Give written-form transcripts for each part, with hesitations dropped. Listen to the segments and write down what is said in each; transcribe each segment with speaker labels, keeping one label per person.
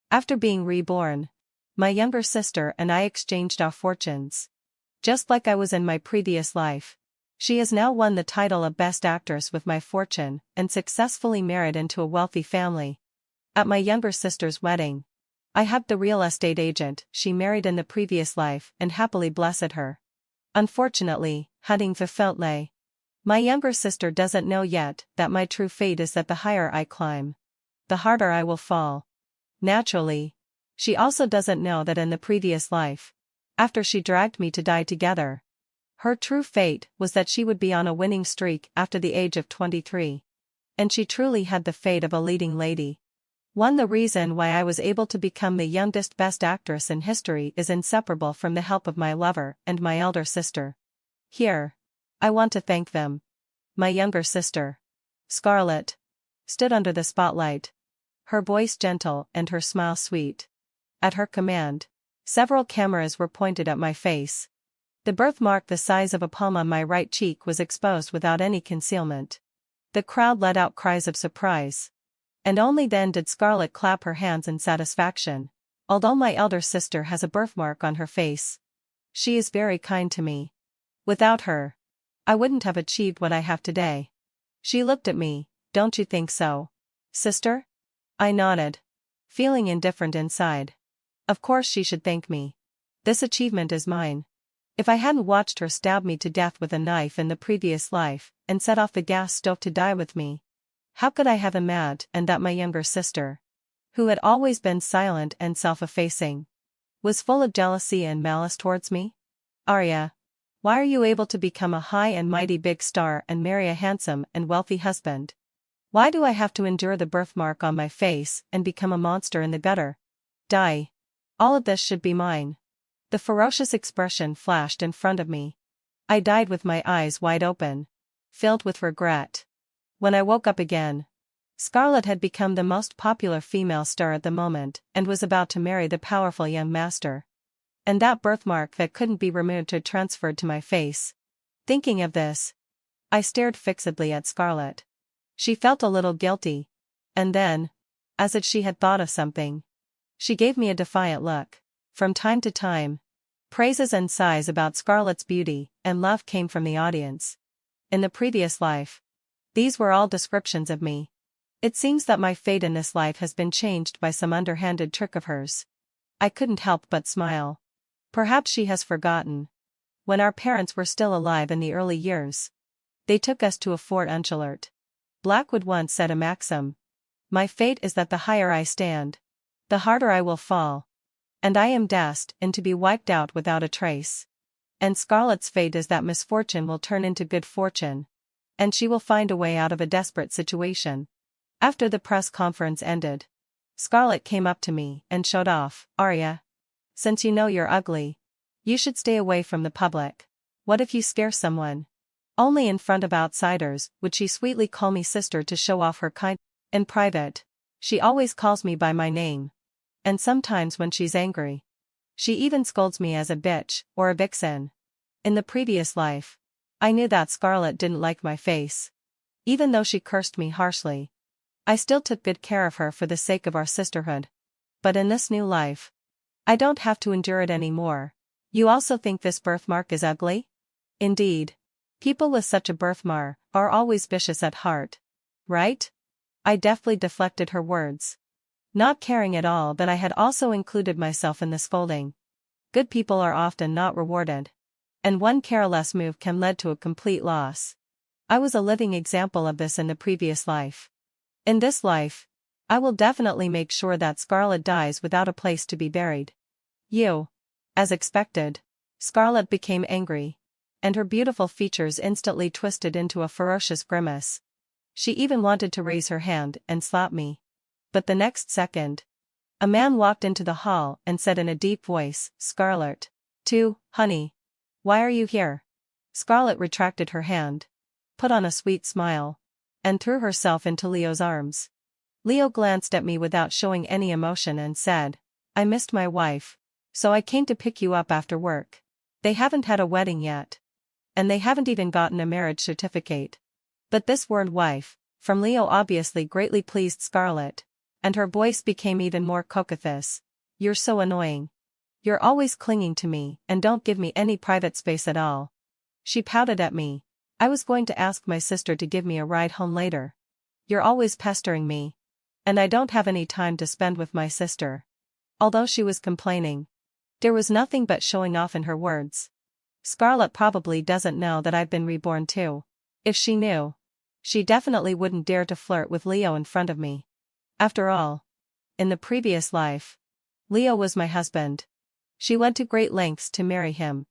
Speaker 1: After being reborn, my younger sister and I exchanged our fortunes. Just like I was in my previous life. She has now won the title of Best Actress with my fortune and successfully married into a wealthy family. At my younger sister's wedding, I hugged the real estate agent she married in the previous life and happily blessed her. Unfortunately, hunting fulfilled lay. My younger sister doesn't know yet that my true fate is that the higher I climb, the harder I will fall. Naturally. She also doesn't know that in the previous life, after she dragged me to die together, her true fate was that she would be on a winning streak after the age of 23. And she truly had the fate of a leading lady. The reason why I was able to become the youngest best actress in history is inseparable from the help of my lover and my elder sister. Here, I want to thank them. My younger sister, Scarlett, stood under the spotlight. Her voice gentle and her smile sweet. At her command, several cameras were pointed at my face. The birthmark the size of a palm on my right cheek was exposed without any concealment. The crowd let out cries of surprise. And only then did Scarlett clap her hands in satisfaction. Although my elder sister has a birthmark on her face, she is very kind to me. Without her, I wouldn't have achieved what I have today. She looked at me, don't you think so, sister? I nodded, feeling indifferent inside. Of course she should thank me. This achievement is mine. If I hadn't watched her stab me to death with a knife in the previous life, and set off the gas stove to die with me, how could I have imagined that my younger sister, who had always been silent and self-effacing, was full of jealousy and malice towards me? Arya, why are you able to become a high and mighty big star and marry a handsome and wealthy husband? Why do I have to endure the birthmark on my face and become a monster in the gutter? Die. All of this should be mine. The ferocious expression flashed in front of me. I died with my eyes wide open, filled with regret. When I woke up again, Scarlett had become the most popular female star at the moment and was about to marry the powerful young master. And that birthmark that couldn't be removed had transferred to my face. Thinking of this, I stared fixedly at Scarlett. She felt a little guilty. And then, as if she had thought of something, she gave me a defiant look. From time to time, praises and sighs about Scarlett's beauty and love came from the audience. In the previous life, these were all descriptions of me. It seems that my fate in this life has been changed by some underhanded trick of hers. I couldn't help but smile. Perhaps she has forgotten. When our parents were still alive in the early years, they took us to a Fort Unchallert. Blackwood once said a maxim. My fate is that the higher I stand, the harder I will fall. And I am destined to be wiped out without a trace. And Scarlett's fate is that misfortune will turn into good fortune. And she will find a way out of a desperate situation. After the press conference ended, Scarlett came up to me and showed off. Arya, since you know you're ugly, you should stay away from the public. What if you scare someone? Only in front of outsiders would she sweetly call me sister to show off her kindness. In private, she always calls me by my name. And sometimes when she's angry, she even scolds me as a bitch or a vixen. In the previous life, I knew that Scarlett didn't like my face. Even though she cursed me harshly, I still took good care of her for the sake of our sisterhood. But in this new life, I don't have to endure it anymore. You also think this birthmark is ugly? Indeed. People with such a birthmark are always vicious at heart. Right? I deftly deflected her words, not caring at all that I had also included myself in the scolding. Good people are often not rewarded. And one careless move can lead to a complete loss. I was a living example of this in the previous life. In this life, I will definitely make sure that Scarlett dies without a place to be buried. You. As expected, Scarlett became angry, and her beautiful features instantly twisted into a ferocious grimace. She even wanted to raise her hand and slap me. But the next second, a man walked into the hall and said in a deep voice, Scarlett. Honey. Why are you here? Scarlett retracted her hand, put on a sweet smile, and threw herself into Leo's arms. Leo glanced at me without showing any emotion and said, I missed my wife, so I came to pick you up after work. They haven't had a wedding yet. And they haven't even gotten a marriage certificate. But this word wife, from Leo obviously greatly pleased Scarlett, and her voice became even more coquettish. "You're so annoying. You're always clinging to me and don't give me any private space at all." She pouted at me. "I was going to ask my sister to give me a ride home later. You're always pestering me. And I don't have any time to spend with my sister." Although she was complaining, there was nothing but showing off in her words. Scarlett probably doesn't know that I've been reborn too. If she knew, she definitely wouldn't dare to flirt with Leo in front of me. After all, in the previous life, Leo was my husband. She went to great lengths to marry him.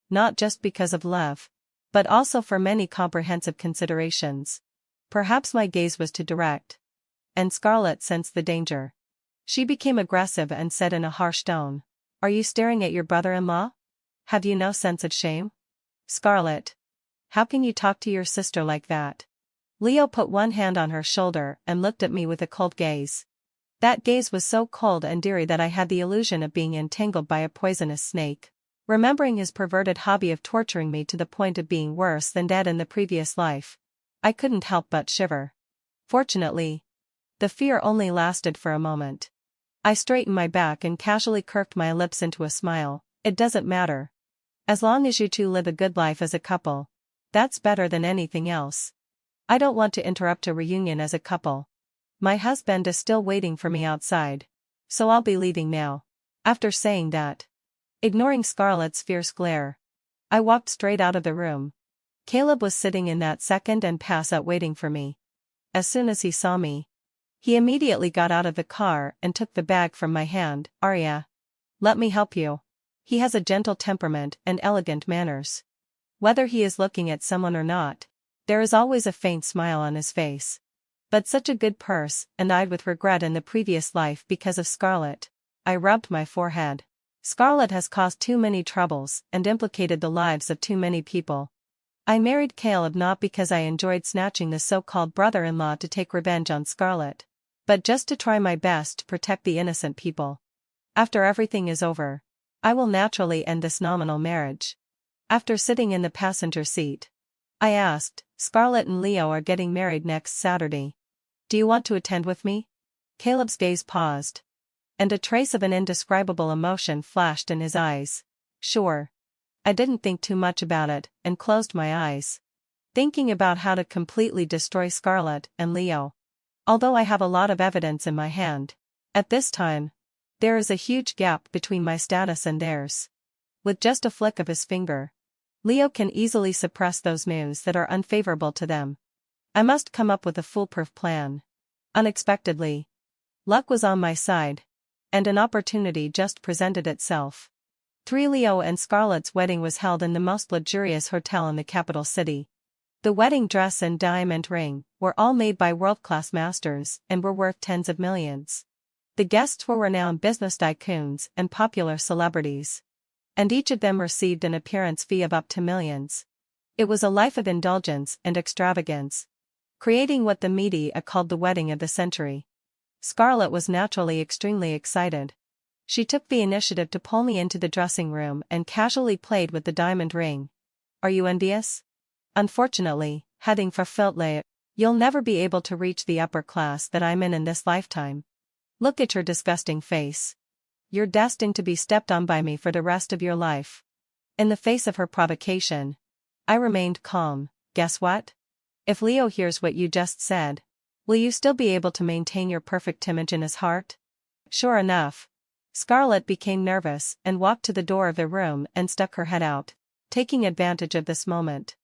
Speaker 1: Not just because of love, but also for many comprehensive considerations. Perhaps my gaze was too direct. And Scarlett sensed the danger. She became aggressive and said in a harsh tone, "Are you staring at your brother-in-law? Have you no sense of shame? Scarlett, how can you talk to your sister like that?" Leo put one hand on her shoulder and looked at me with a cold gaze. That gaze was so cold and dreary that I had the illusion of being entangled by a poisonous snake. Remembering his perverted hobby of torturing me to the point of being worse than dead in the previous life, I couldn't help but shiver. Fortunately, the fear only lasted for a moment. I straightened my back and casually curved my lips into a smile. "It doesn't matter. As long as you two live a good life as a couple, that's better than anything else. I don't want to interrupt a reunion as a couple. My husband is still waiting for me outside, so I'll be leaving now." After saying that, ignoring Scarlett's fierce glare, I walked straight out of the room. Caleb was sitting in that second and pass out waiting for me. As soon as he saw me, he immediately got out of the car and took the bag from my hand. "Arya, let me help you." He has a gentle temperament and elegant manners. Whether he is looking at someone or not, there is always a faint smile on his face. But such a good purse, and eyed with regret in the previous life because of Scarlett. I rubbed my forehead. Scarlett has caused too many troubles and implicated the lives of too many people. I married Caleb not because I enjoyed snatching the so-called brother-in-law to take revenge on Scarlett, but just to try my best to protect the innocent people. After everything is over, I will naturally end this nominal marriage. After sitting in the passenger seat, I asked, "Scarlett and Leo are getting married next Saturday. Do you want to attend with me?" Caleb's gaze paused, and a trace of an indescribable emotion flashed in his eyes. "Sure." I didn't think too much about it, and closed my eyes, thinking about how to completely destroy Scarlett and Leo. Although I have a lot of evidence in my hand, at this time, there is a huge gap between my status and theirs. With just a flick of his finger, Leo can easily suppress those news that are unfavorable to them. I must come up with a foolproof plan. Unexpectedly, luck was on my side, and an opportunity just presented itself. Leo and Scarlett's wedding was held in the most luxurious hotel in the capital city. The wedding dress and diamond ring were all made by world-class masters and were worth tens of millions. The guests were renowned business tycoons and popular celebrities, and each of them received an appearance fee of up to millions. It was a life of indulgence and extravagance, creating what the media called the wedding of the century. Scarlett was naturally extremely excited. She took the initiative to pull me into the dressing room and casually played with the diamond ring. "Are you envious? Unfortunately, having fulfilled it, you'll never be able to reach the upper class that I'm in this lifetime. Look at your disgusting face. You're destined to be stepped on by me for the rest of your life." In the face of her provocation, I remained calm. "Guess what? If Leo hears what you just said, will you still be able to maintain your perfect image in his heart?" Sure enough, Scarlett became nervous and walked to the door of the room and stuck her head out. Taking advantage of this moment,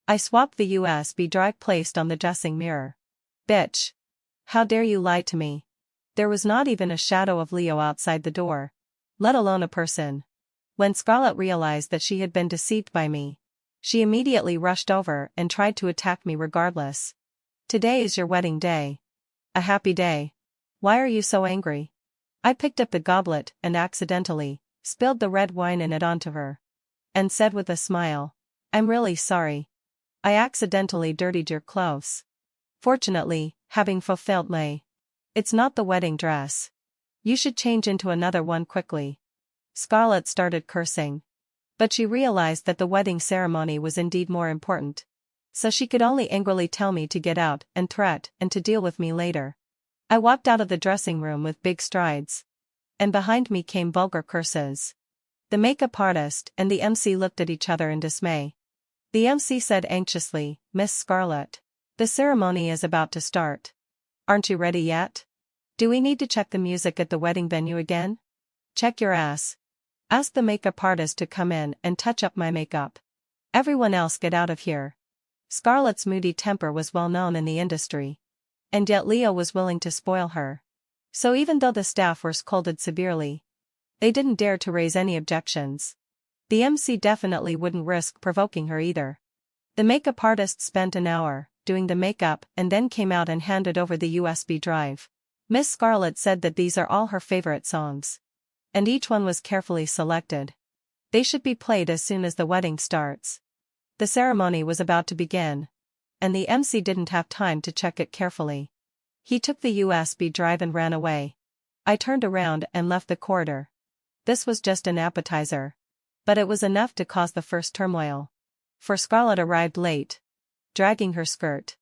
Speaker 1: I swapped the USB drive placed on the dressing mirror. "Bitch. How dare you lie to me?" There was not even a shadow of Leo outside the door, let alone a person. When Scarlett realized that she had been deceived by me, she immediately rushed over and tried to attack me regardless. "Today is your wedding day. A happy day. Why are you so angry?" I picked up the goblet and accidentally spilled the red wine in it onto her, and said with a smile, "I'm really sorry. I accidentally dirtied your clothes. Fortunately, having fulfilled it's not the wedding dress. You should change into another one quickly." Scarlett started cursing, but she realized that the wedding ceremony was indeed more important, so she could only angrily tell me to get out and threat and to deal with me later. I walked out of the dressing room with big strides. And behind me came vulgar curses. The makeup artist and the MC looked at each other in dismay. The MC said anxiously, "Miss Scarlett, the ceremony is about to start. Aren't you ready yet? Do we need to check the music at the wedding venue again?" "Check your ass. Ask the makeup artist to come in and touch up my makeup. Everyone else get out of here." Scarlett's moody temper was well known in the industry. And yet Leo was willing to spoil her. So even though the staff were scolded severely, they didn't dare to raise any objections. The MC definitely wouldn't risk provoking her either. The makeup artist spent an hour doing the makeup and then came out and handed over the USB drive. Miss Scarlett said that these are all her favorite songs. And each one was carefully selected. They should be played as soon as the wedding starts. The ceremony was about to begin. And the MC didn't have time to check it carefully. He took the USB drive and ran away. I turned around and left the corridor. This was just an appetizer. But it was enough to cause the first turmoil. For Scarlett arrived late, dragging her skirt.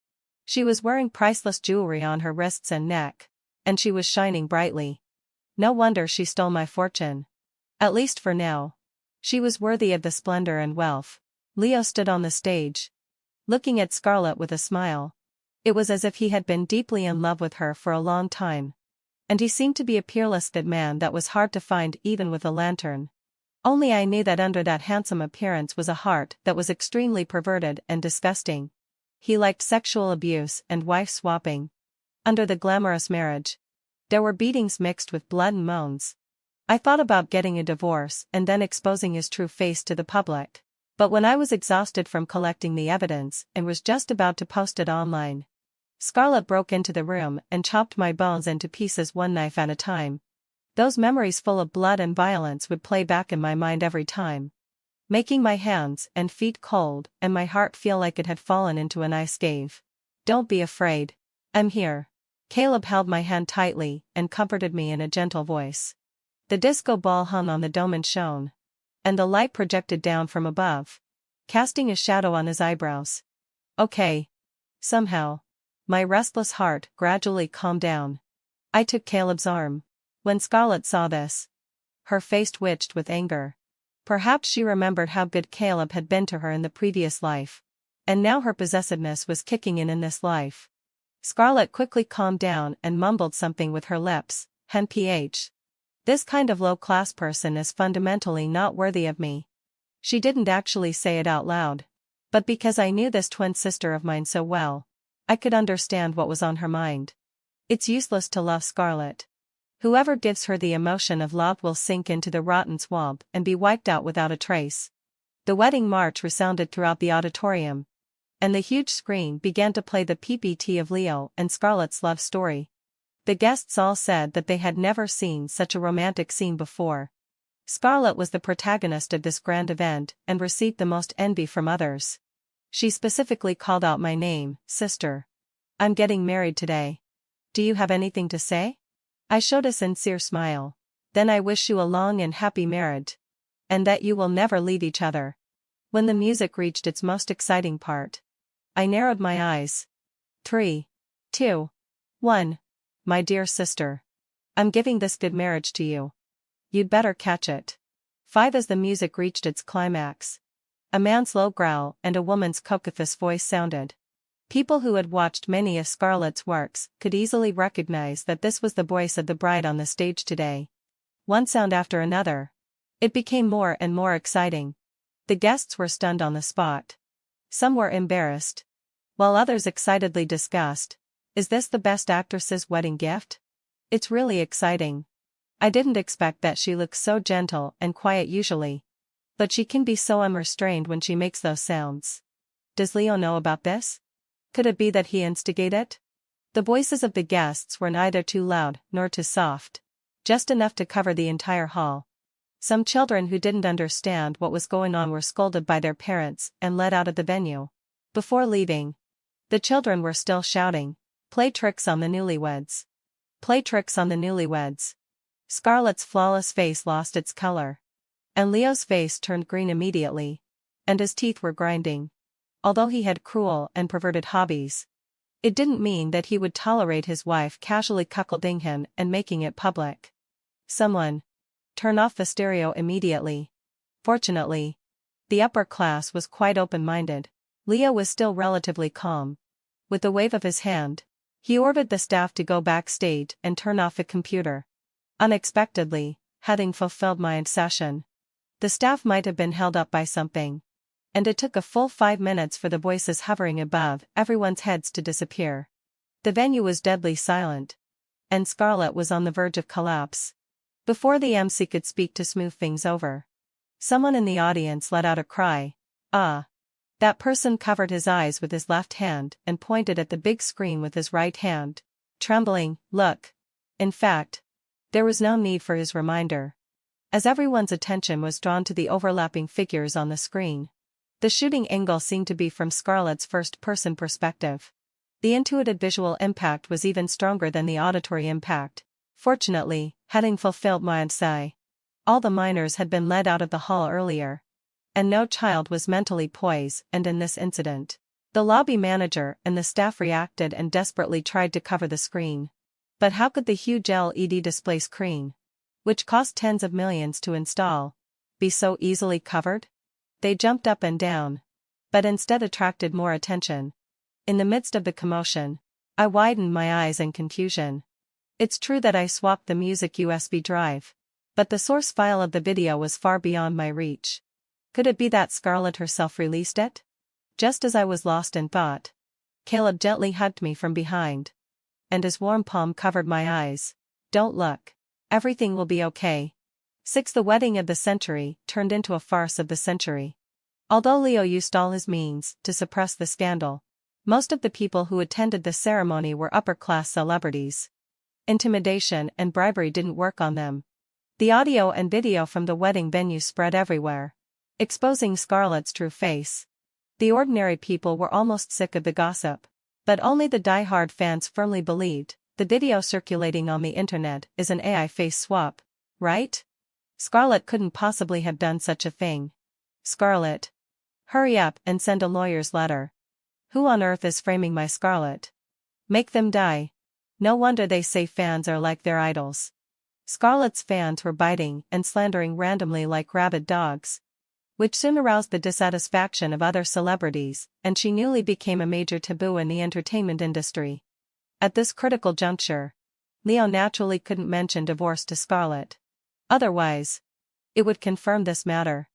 Speaker 1: She was wearing priceless jewelry on her wrists and neck, and she was shining brightly. No wonder she stole my fortune. At least for now. She was worthy of the splendor and wealth. Leo stood on the stage, looking at Scarlett with a smile. It was as if he had been deeply in love with her for a long time. And he seemed to be a peerless good man that was hard to find even with a lantern. Only I knew that under that handsome appearance was a heart that was extremely perverted and disgusting. He liked sexual abuse and wife-swapping. Under the glamorous marriage, there were beatings mixed with blood and moans. I thought about getting a divorce and then exposing his true face to the public. But when I was exhausted from collecting the evidence and was just about to post it online, Scarlett broke into the room and chopped my bones into pieces one knife at a time. Those memories full of blood and violence would play back in my mind every time, making my hands and feet cold and my heart feel like it had fallen into an ice cave. "Don't be afraid. I'm here." Caleb held my hand tightly and comforted me in a gentle voice. The disco ball hung on the dome and shone, and the light projected down from above, casting a shadow on his eyebrows. "Okay." Somehow, my restless heart gradually calmed down. I took Caleb's arm. When Scarlett saw this, her face twitched with anger. Perhaps she remembered how good Caleb had been to her in the previous life. And now her possessiveness was kicking in this life. Scarlett quickly calmed down and mumbled something with her lips, "Hen ph. This kind of low-class person is fundamentally not worthy of me." She didn't actually say it out loud. But because I knew this twin sister of mine so well, I could understand what was on her mind. It's useless to love Scarlett. Whoever gives her the emotion of love will sink into the rotten swamp and be wiped out without a trace. The wedding march resounded throughout the auditorium, and the huge screen began to play the PPT of Leo and Scarlett's love story. The guests all said that they had never seen such a romantic scene before. Scarlett was the protagonist of this grand event and received the most envy from others. She specifically called out my name, "Sister. I'm getting married today. Do you have anything to say?" I showed a sincere smile. "Then I wish you a long and happy marriage. And that you will never leave each other." When the music reached its most exciting part, I narrowed my eyes. 3, 2, 1. "My dear sister. I'm giving this good marriage to you. You'd better catch it." 5. As the music reached its climax, a man's low growl and a woman's coquettish voice sounded. People who had watched many of Scarlett's works could easily recognize that this was the voice of the bride on the stage today. One sound after another. It became more and more exciting. The guests were stunned on the spot. Some were embarrassed, while others excitedly discussed, "Is this the best actress's wedding gift? It's really exciting. I didn't expect that. She looks so gentle and quiet usually. But she can be so unrestrained when she makes those sounds. Does Leo know about this? Could it be that he instigated it?" The voices of the guests were neither too loud nor too soft, just enough to cover the entire hall. Some children who didn't understand what was going on were scolded by their parents and led out of the venue. Before leaving, the children were still shouting, "Play tricks on the newlyweds. Play tricks on the newlyweds." Scarlett's flawless face lost its color. And Leo's face turned green immediately. And his teeth were grinding. Although he had cruel and perverted hobbies, It didn't mean that he would tolerate his wife casually cuckolding him and making it public. Someone. Turn off the stereo immediately. Fortunately, the upper class was quite open-minded. Leo was still relatively calm. With a wave of his hand, he ordered the staff to go backstage and turn off the computer. Unexpectedly, having fulfilled my session, the staff might have been held up by something. And it took a full 5 minutes for the voices hovering above everyone's heads to disappear. The venue was deadly silent. And Scarlett was on the verge of collapse. Before the MC could speak to smooth things over, someone in the audience let out a cry. Ah! That person covered his eyes with his left hand and pointed at the big screen with his right hand, trembling. Look. In fact, there was no need for his reminder, as everyone's attention was drawn to the overlapping figures on the screen. The shooting angle seemed to be from Scarlett's first-person perspective. The intuitive visual impact was even stronger than the auditory impact. Fortunately, having fulfilled my sigh, all the minors had been led out of the hall earlier, and no child was mentally poised, and in this incident, the lobby manager and the staff reacted and desperately tried to cover the screen. But how could the huge LED display screen, which cost tens of millions to install, be so easily covered? They jumped up and down, but instead attracted more attention. In the midst of the commotion, I widened my eyes in confusion. It's true that I swapped the music USB drive, but the source file of the video was far beyond my reach. Could it be that Scarlett herself released it? Just as I was lost in thought, Caleb gently hugged me from behind, and his warm palm covered my eyes. Don't look. Everything will be okay. 6. The wedding of the century turned into a farce of the century. Although Leo used all his means to suppress the scandal, most of the people who attended the ceremony were upper-class celebrities. Intimidation and bribery didn't work on them. The audio and video from the wedding venue spread everywhere, exposing Scarlett's true face. The ordinary people were almost sick of the gossip, but only the die-hard fans firmly believed the video circulating on the internet is an AI face swap, right? Scarlett couldn't possibly have done such a thing. Scarlett, hurry up and send a lawyer's letter. Who on earth is framing my Scarlett? Make them die. No wonder they say fans are like their idols. Scarlett's fans were biting and slandering randomly like rabid dogs, which soon aroused the dissatisfaction of other celebrities, and she newly became a major taboo in the entertainment industry. At this critical juncture, Leo naturally couldn't mention divorce to Scarlett. Otherwise, it would confirm this matter.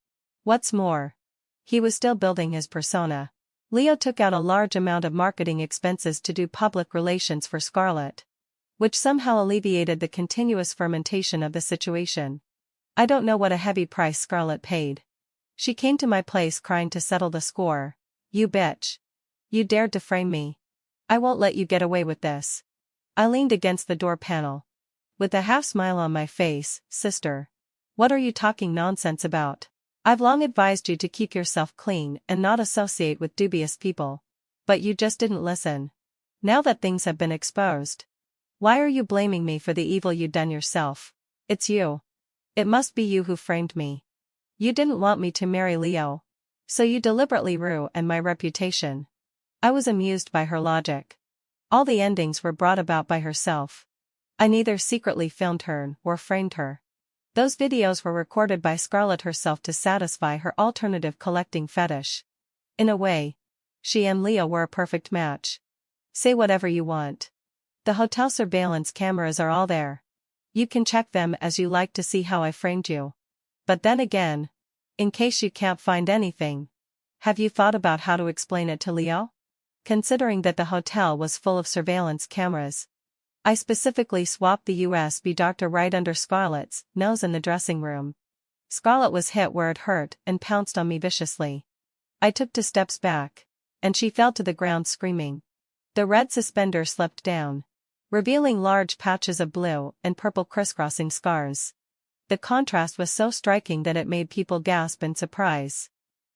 Speaker 1: What's more, he was still building his persona. Leo took out a large amount of marketing expenses to do public relations for Scarlett, which somehow alleviated the continuous fermentation of the situation. I don't know what a heavy price Scarlett paid. She came to my place crying to settle the score. You bitch. You dared to frame me. I won't let you get away with this. I leaned against the door panel, with a half-smile on my face. Sister, what are you talking nonsense about? I've long advised you to keep yourself clean and not associate with dubious people. But you just didn't listen. Now that things have been exposed, why are you blaming me for the evil you'd done yourself? It's you. It must be you who framed me. You didn't want me to marry Leo, so you deliberately ruined my reputation. I was amused by her logic. All the endings were brought about by herself. I neither secretly filmed her or framed her. Those videos were recorded by Scarlett herself to satisfy her alternative collecting fetish. In a way, she and Leo were a perfect match. Say whatever you want. The hotel surveillance cameras are all there. You can check them as you like to see how I framed you. But then again, in case you can't find anything, have you thought about how to explain it to Leo? Considering that the hotel was full of surveillance cameras, I specifically swapped the USB doctor right under Scarlett's nose in the dressing room. Scarlett was hit where it hurt and pounced on me viciously. I took 2 steps back, and she fell to the ground screaming. The red suspender slipped down, revealing large patches of blue and purple crisscrossing scars. The contrast was so striking that it made people gasp in surprise.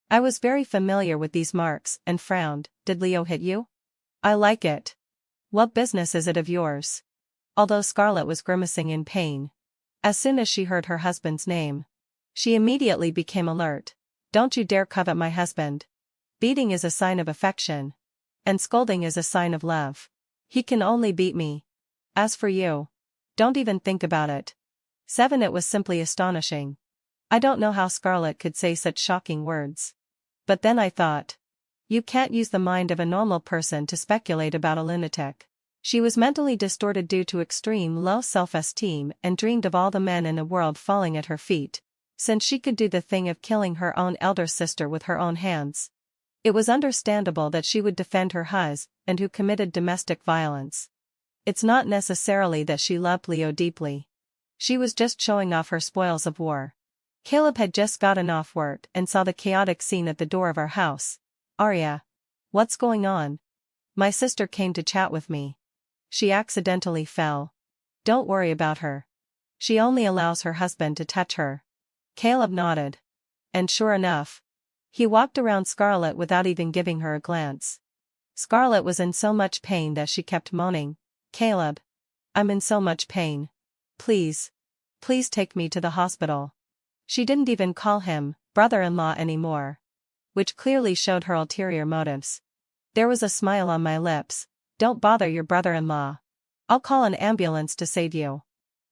Speaker 1: I was very familiar with these marks and frowned. Did Leo hit you? I like it. What business is it of yours? Although Scarlett was grimacing in pain, as soon as she heard her husband's name, she immediately became alert. Don't you dare covet my husband. Beating is a sign of affection. And scolding is a sign of love. He can only beat me. As for you, don't even think about it. 7. It was simply astonishing. I don't know how Scarlett could say such shocking words. But then I thought. You can't use the mind of a normal person to speculate about a lunatic. She was mentally distorted due to extreme low self-esteem and dreamed of all the men in the world falling at her feet, since she could do the thing of killing her own elder sister with her own hands. It was understandable that she would defend her husband who committed domestic violence. It's not necessarily that she loved Leo deeply. She was just showing off her spoils of war. Caleb had just gotten off work and saw the chaotic scene at the door of our house. Arya. What's going on? My sister came to chat with me. She accidentally fell. Don't worry about her. She only allows her husband to touch her. Caleb nodded. And sure enough, he walked around Scarlett without even giving her a glance. Scarlett was in so much pain that she kept moaning, Caleb. I'm in so much pain. Please. Please take me to the hospital. She didn't even call him brother-in-law anymore. Which clearly showed her ulterior motives. There was a smile on my lips. Don't bother your brother-in-law. I'll call an ambulance to save you.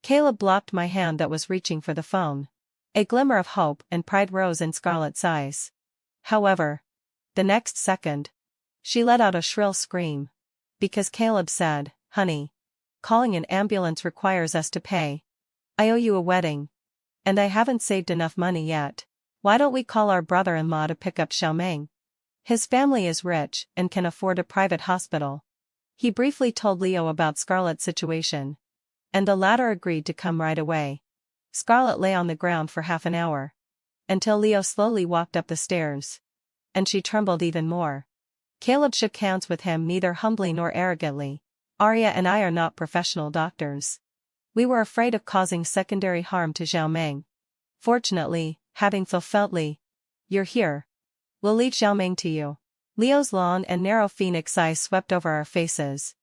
Speaker 1: Caleb blocked my hand that was reaching for the phone. A glimmer of hope and pride rose in Scarlett's eyes. However, the next second, she let out a shrill scream. Because Caleb said, honey, calling an ambulance requires us to pay. I owe you a wedding. And I haven't saved enough money yet. Why don't we call our brother-in-law to pick up Xiaoming? His family is rich and can afford a private hospital. He briefly told Leo about Scarlett's situation. And the latter agreed to come right away. Scarlett lay on the ground for half an hour. Until Leo slowly walked up the stairs. And she trembled even more. Caleb shook hands with him neither humbly nor arrogantly. Arya and I are not professional doctors. We were afraid of causing secondary harm to Xiaoming. Fortunately, having fulfilled Li, you're here. We'll leave Xiaoming to you. Leo's long and narrow phoenix eyes swept over our faces.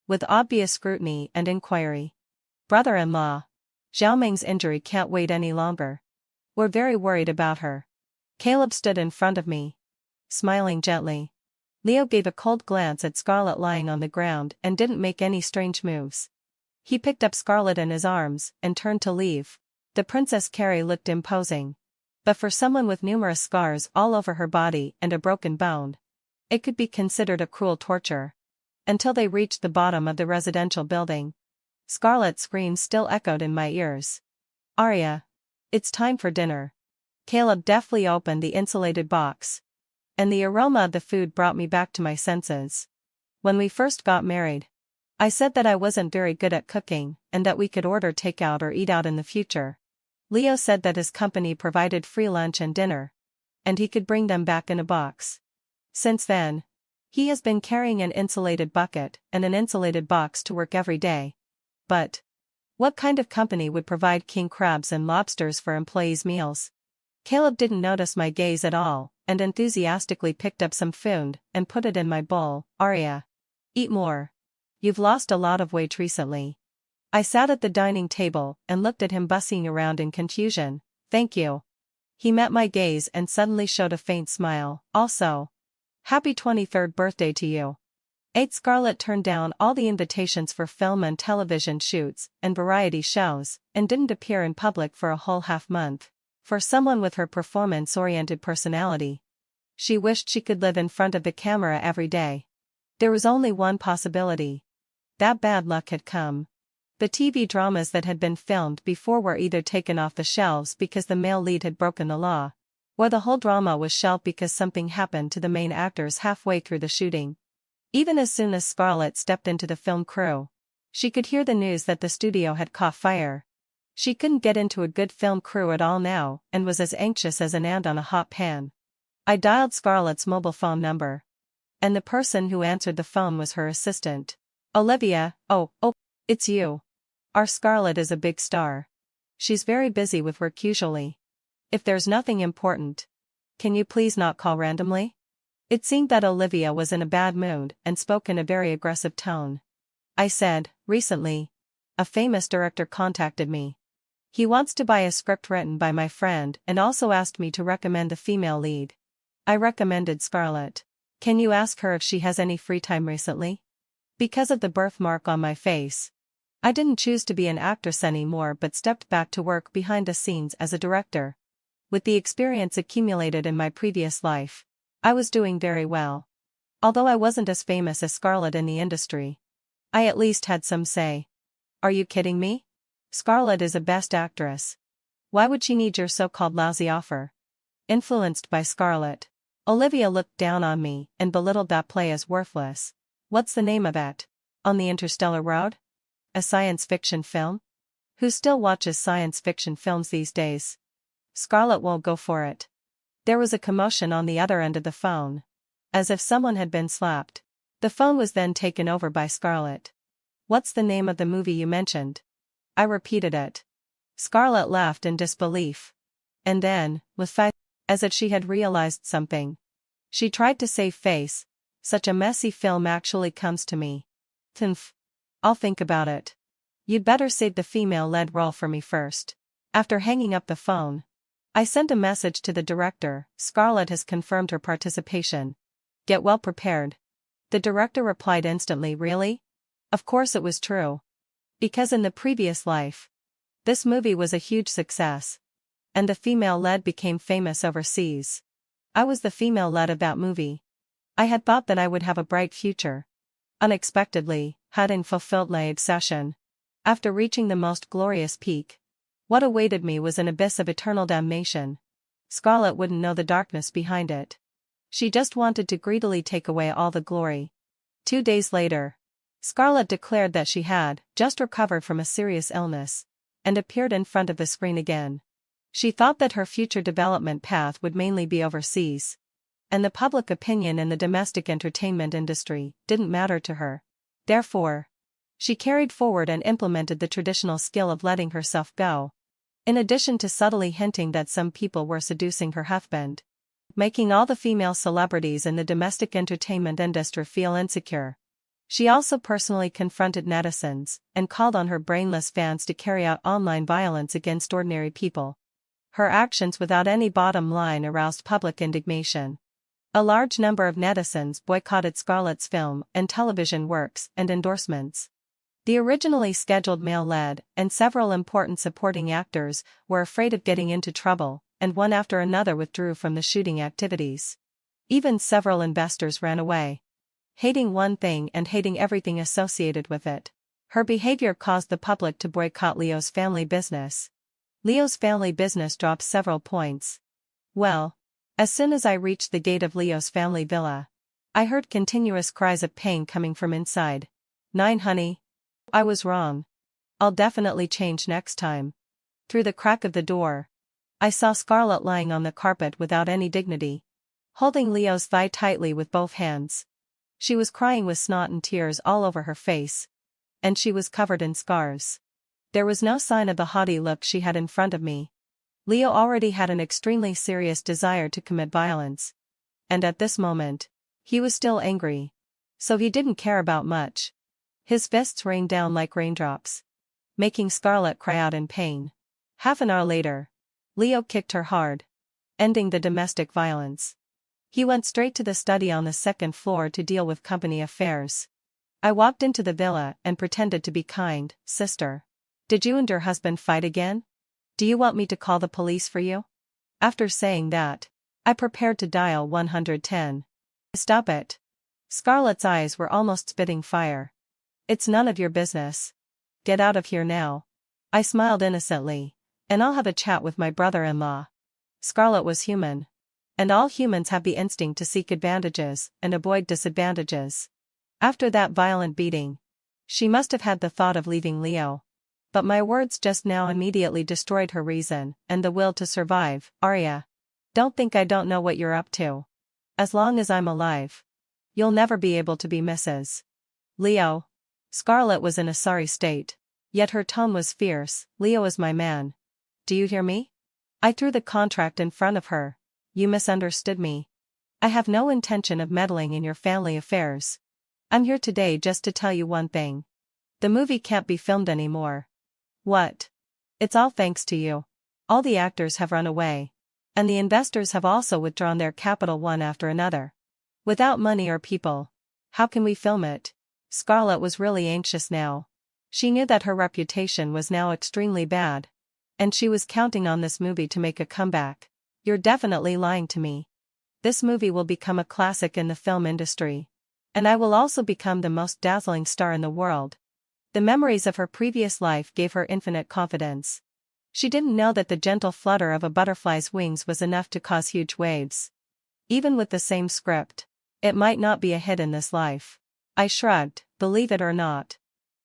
Speaker 1: With obvious scrutiny and inquiry. Brother-in-law. Xiaoming's injury can't wait any longer. We're very worried about her. Caleb stood in front of me. Smiling gently. Leo gave a cold glance at Scarlett lying on the ground and didn't make any strange moves. He picked up Scarlett in his arms and turned to leave. The Princess Carrie looked imposing. But for someone with numerous scars all over her body and a broken bone, it could be considered a cruel torture. Until they reached the bottom of the residential building. Scarlett's screams still echoed in my ears. Arya. It's time for dinner. Caleb deftly opened the insulated box. And the aroma of the food brought me back to my senses. When we first got married, I said that I wasn't very good at cooking and that we could order takeout or eat out in the future. Leo said that his company provided free lunch and dinner. And he could bring them back in a box. Since then, he has been carrying an insulated bucket and an insulated box to work every day. But what kind of company would provide king crabs and lobsters for employees' meals? Caleb didn't notice my gaze at all, and enthusiastically picked up some food and put it in my bowl. Arya. Eat more. You've lost a lot of weight recently. I sat at the dining table and looked at him bussing around in confusion. Thank you. He met my gaze and suddenly showed a faint smile. Also. Happy 23rd birthday to you. 8. Scarlett turned down all the invitations for film and television shoots and variety shows, and didn't appear in public for a whole half-month. For someone with her performance-oriented personality, she wished she could live in front of the camera every day. There was only one possibility. That bad luck had come. The TV dramas that had been filmed before were either taken off the shelves because the male lead had broken the law, or the whole drama was shelved because something happened to the main actors halfway through the shooting. Even as soon as Scarlett stepped into the film crew, she could hear the news that the studio had caught fire. She couldn't get into a good film crew at all now and was as anxious as an ant on a hot pan. I dialed Scarlett's mobile phone number. And the person who answered the phone was her assistant. Olivia. Oh, it's you. Our Scarlett is a big star. She's very busy with work usually. If there's nothing important, can you please not call randomly? It seemed that Olivia was in a bad mood and spoke in a very aggressive tone. I said, recently, a famous director contacted me. He wants to buy a script written by my friend and also asked me to recommend a female lead. I recommended Scarlett. Can you ask her if she has any free time recently? Because of the birthmark on my face, I didn't choose to be an actress anymore but stepped back to work behind the scenes as a director. With the experience accumulated in my previous life, I was doing very well. Although I wasn't as famous as Scarlett in the industry, I at least had some say. Are you kidding me? Scarlett is a best actress. Why would she need your so-called lousy offer? Influenced by Scarlett, Olivia looked down on me and belittled that play as worthless. What's the name of it? On the Interstellar Road? A science fiction film? Who still watches science fiction films these days? Scarlett won't go for it. There was a commotion on the other end of the phone. As if someone had been slapped. The phone was then taken over by Scarlett. What's the name of the movie you mentioned? I repeated it. Scarlett laughed in disbelief. And then, with face, as if she had realized something, she tried to save face. Such a messy film actually comes to me. Thimph. I'll think about it. You'd better save the female-led role for me first. After hanging up the phone, I sent a message to the director. Scarlett has confirmed her participation. Get well prepared. The director replied instantly. Really? Of course it was true. Because in the previous life, this movie was a huge success. And the female lead became famous overseas. I was the female lead of that movie. I had thought that I would have a bright future. Unexpectedly, having fulfilled my obsession. After reaching the most glorious peak, what awaited me was an abyss of eternal damnation. Scarlett wouldn't know the darkness behind it. She just wanted to greedily take away all the glory. 2 days later, Scarlett declared that she had just recovered from a serious illness, and appeared in front of the screen again. She thought that her future development path would mainly be overseas. And the public opinion in the domestic entertainment industry didn't matter to her. Therefore, she carried forward and implemented the traditional skill of letting herself go. In addition to subtly hinting that some people were seducing her husband, making all the female celebrities in the domestic entertainment industry feel insecure. She also personally confronted netizens and called on her brainless fans to carry out online violence against ordinary people. Her actions without any bottom line aroused public indignation. A large number of netizens boycotted Scarlett's film and television works and endorsements. The originally scheduled male-led and several important supporting actors were afraid of getting into trouble, and one after another withdrew from the shooting activities. Even several investors ran away. Hating one thing and hating everything associated with it, her behavior caused the public to boycott Leo's family business. Leo's family business dropped several points. Well, as soon as I reached the gate of Leo's family villa, I heard continuous cries of pain coming from inside. "9 honey. I was wrong. I'll definitely change next time." Through the crack of the door, I saw Scarlett lying on the carpet without any dignity, holding Leo's thigh tightly with both hands. She was crying with snot and tears all over her face. And she was covered in scars. There was no sign of the haughty look she had in front of me. Leo already had an extremely serious desire to commit violence. And at this moment, he was still angry. So he didn't care about much. His fists rained down like raindrops, making Scarlett cry out in pain. Half an hour later, Leo kicked her hard, ending the domestic violence. He went straight to the study on the second floor to deal with company affairs. I walked into the villa and pretended to be kind. "Sister, did you and your husband fight again? Do you want me to call the police for you?" After saying that, I prepared to dial 110. "Stop it." Scarlett's eyes were almost spitting fire. "It's none of your business. Get out of here now." I smiled innocently. "And I'll have a chat with my brother-in-law." Scarlett was human. And all humans have the instinct to seek advantages and avoid disadvantages. After that violent beating, she must have had the thought of leaving Leo. But my words just now immediately destroyed her reason and the will to survive. "Arya, don't think I don't know what you're up to. As long as I'm alive, you'll never be able to be Mrs. Leo." Scarlett was in a sorry state, yet her tone was fierce. "Leo is my man. Do you hear me?" I threw the contract in front of her. "You misunderstood me. I have no intention of meddling in your family affairs. I'm here today just to tell you one thing. The movie can't be filmed anymore." "What?" "It's all thanks to you. All the actors have run away. And the investors have also withdrawn their capital one after another. Without money or people. How can we film it? Scarlett was really anxious now. She knew that her reputation was now extremely bad. And she was counting on this movie to make a comeback. You're definitely lying to me. This movie will become a classic in the film industry. And I will also become the most dazzling star in the world. The memories of her previous life gave her infinite confidence. She didn't know that the gentle flutter of a butterfly's wings was enough to cause huge waves. Even with the same script, it might not be a hit in this life. I shrugged, believe it or not.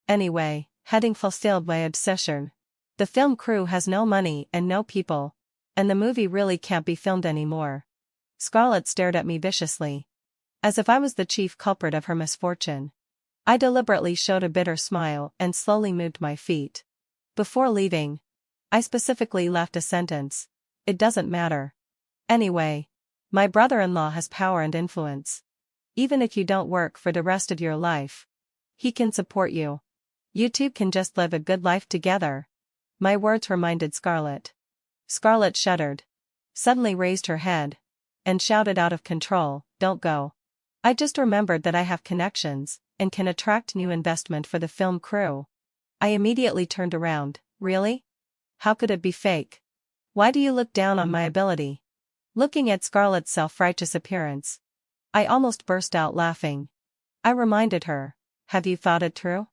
Speaker 1: Anyway, heading fulfilled my obsession. The film crew has no money and no people. And the movie really can't be filmed anymore. Scarlett stared at me viciously. As if I was the chief culprit of her misfortune. I deliberately showed a bitter smile and slowly moved my feet. Before leaving, I specifically left a sentence. It doesn't matter. Anyway, my brother-in-law has power and influence. Even if you don't work for the rest of your life, he can support you. You two can just live a good life together. My words reminded Scarlett. Scarlett shuddered. Suddenly raised her head. And shouted out of control, "Don't go." I just remembered that I have connections, and can attract new investment for the film crew. I immediately turned around. Really? How could it be fake? Why do you look down on my ability? Looking at Scarlett's self-righteous appearance, I almost burst out laughing. I reminded her, have you thought it through?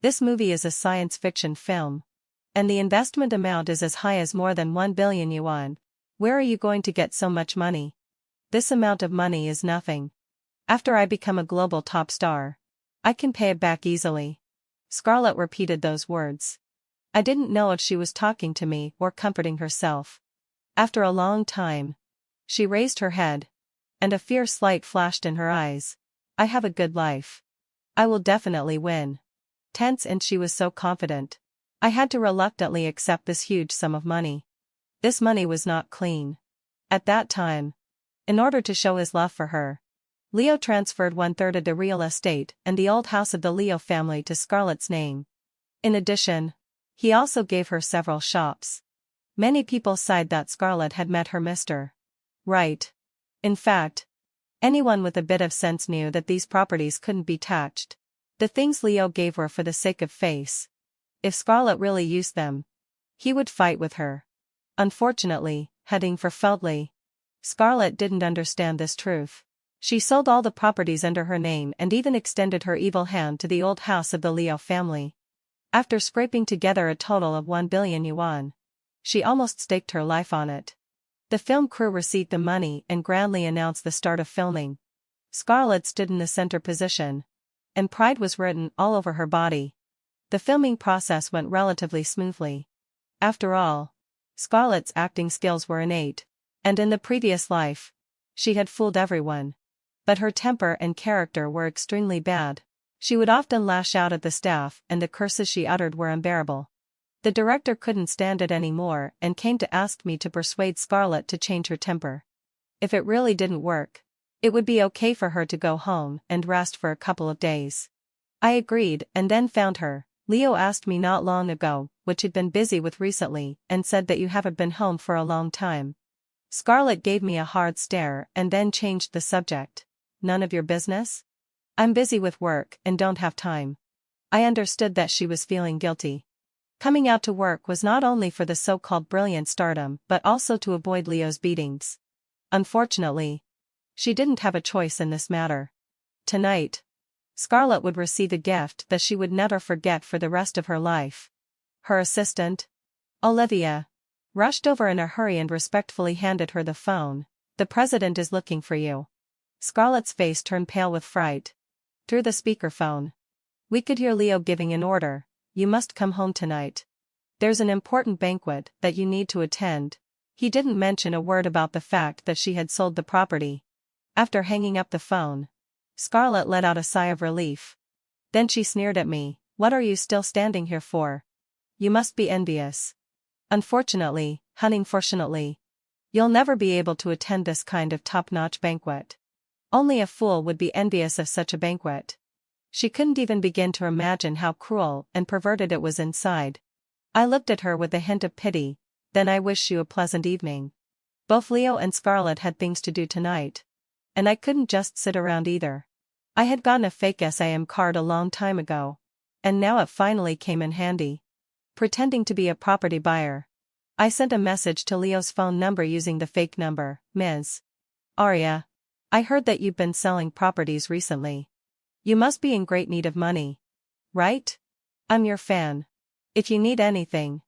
Speaker 1: This movie is a science fiction film. And the investment amount is as high as more than 1 billion yuan. Where are you going to get so much money? This amount of money is nothing. After I become a global top star, I can pay it back easily. Scarlett repeated those words. I didn't know if she was talking to me or comforting herself. After a long time, she raised her head, and a fierce light flashed in her eyes. I have a good life. I will definitely win. Tense, and she was so confident. I had to reluctantly accept this huge sum of money. This money was not clean. At that time, in order to show his love for her, Leo transferred 1/3 of the real estate and the old house of the Leo family to Scarlett's name. In addition, he also gave her several shops. Many people sighed that Scarlett had met her Mr. Right. In fact, anyone with a bit of sense knew that these properties couldn't be touched. The things Leo gave her for the sake of face. If Scarlett really used them, he would fight with her. Unfortunately, heading for Feldley, Scarlett didn't understand this truth. She sold all the properties under her name and even extended her evil hand to the old house of the Leo family. After scraping together a total of 1 billion yuan, she almost staked her life on it. The film crew received the money and grandly announced the start of filming. Scarlett stood in the center position, and pride was written all over her body. The filming process went relatively smoothly. After all, Scarlett's acting skills were innate, and in the previous life, she had fooled everyone. But her temper and character were extremely bad. She would often lash out at the staff, and the curses she uttered were unbearable. The director couldn't stand it anymore and came to ask me to persuade Scarlett to change her temper. If it really didn't work, it would be okay for her to go home and rest for a couple of days. I agreed and then found her. Leo asked me not long ago, which he'd been busy with recently, and said that you haven't been home for a long time. Scarlett gave me a hard stare and then changed the subject. None of your business? I'm busy with work and don't have time. I understood that she was feeling guilty. Coming out to work was not only for the so-called brilliant stardom but also to avoid Leo's beatings. Unfortunately, she didn't have a choice in this matter. Tonight, Scarlett would receive a gift that she would never forget for the rest of her life. Her assistant, Olivia, rushed over in a hurry and respectfully handed her the phone. The president is looking for you. Scarlett's face turned pale with fright. Through the speakerphone, we could hear Leo giving an order. You must come home tonight. There's an important banquet that you need to attend. He didn't mention a word about the fact that she had sold the property. After hanging up the phone, Scarlett let out a sigh of relief. Then she sneered at me. What are you still standing here for? You must be envious. Unfortunately, unfortunately, you'll never be able to attend this kind of top-notch banquet. Only a fool would be envious of such a banquet. She couldn't even begin to imagine how cruel and perverted it was inside. I looked at her with a hint of pity. Then I wish you a pleasant evening. Both Leo and Scarlett had things to do tonight. And I couldn't just sit around either. I had gotten a fake SIM card a long time ago. And now it finally came in handy. Pretending to be a property buyer, I sent a message to Leo's phone number using the fake number. Ms. Arya, I heard that you've been selling properties recently. You must be in great need of money. Right? I'm your fan. If you need anything,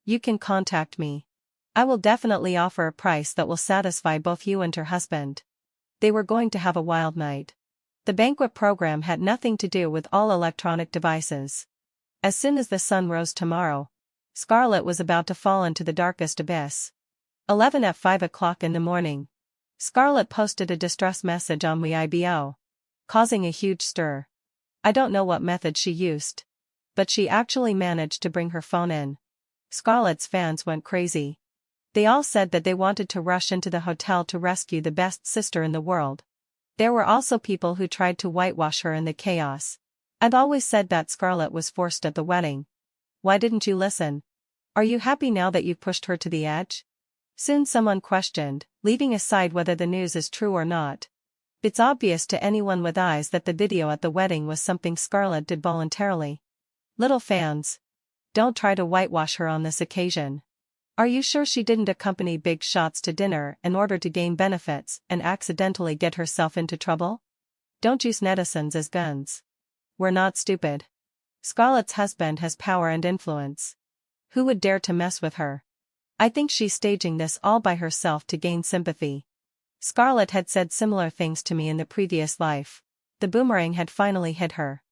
Speaker 1: you can contact me. I will definitely offer a price that will satisfy both you and her husband. They were going to have a wild night. The banquet program had nothing to do with all electronic devices. As soon as the sun rose tomorrow, Scarlett was about to fall into the darkest abyss. 11 at 5 o'clock in the morning. Scarlett posted a distress message on Weibo, causing a huge stir. I don't know what method she used, but she actually managed to bring her phone in. Scarlett's fans went crazy. They all said that they wanted to rush into the hotel to rescue the best sister in the world. There were also people who tried to whitewash her in the chaos. I'd always said that Scarlett was forced at the wedding. Why didn't you listen? Are you happy now that you've pushed her to the edge? Soon someone questioned, leaving aside whether the news is true or not. It's obvious to anyone with eyes that the video at the wedding was something Scarlett did voluntarily. Little fans, don't try to whitewash her on this occasion. Are you sure she didn't accompany big shots to dinner in order to gain benefits and accidentally get herself into trouble? Don't use netizens as guns. We're not stupid. Scarlett's husband has power and influence. Who would dare to mess with her? I think she's staging this all by herself to gain sympathy. Scarlett had said similar things to me in the previous life. The boomerang had finally hit her.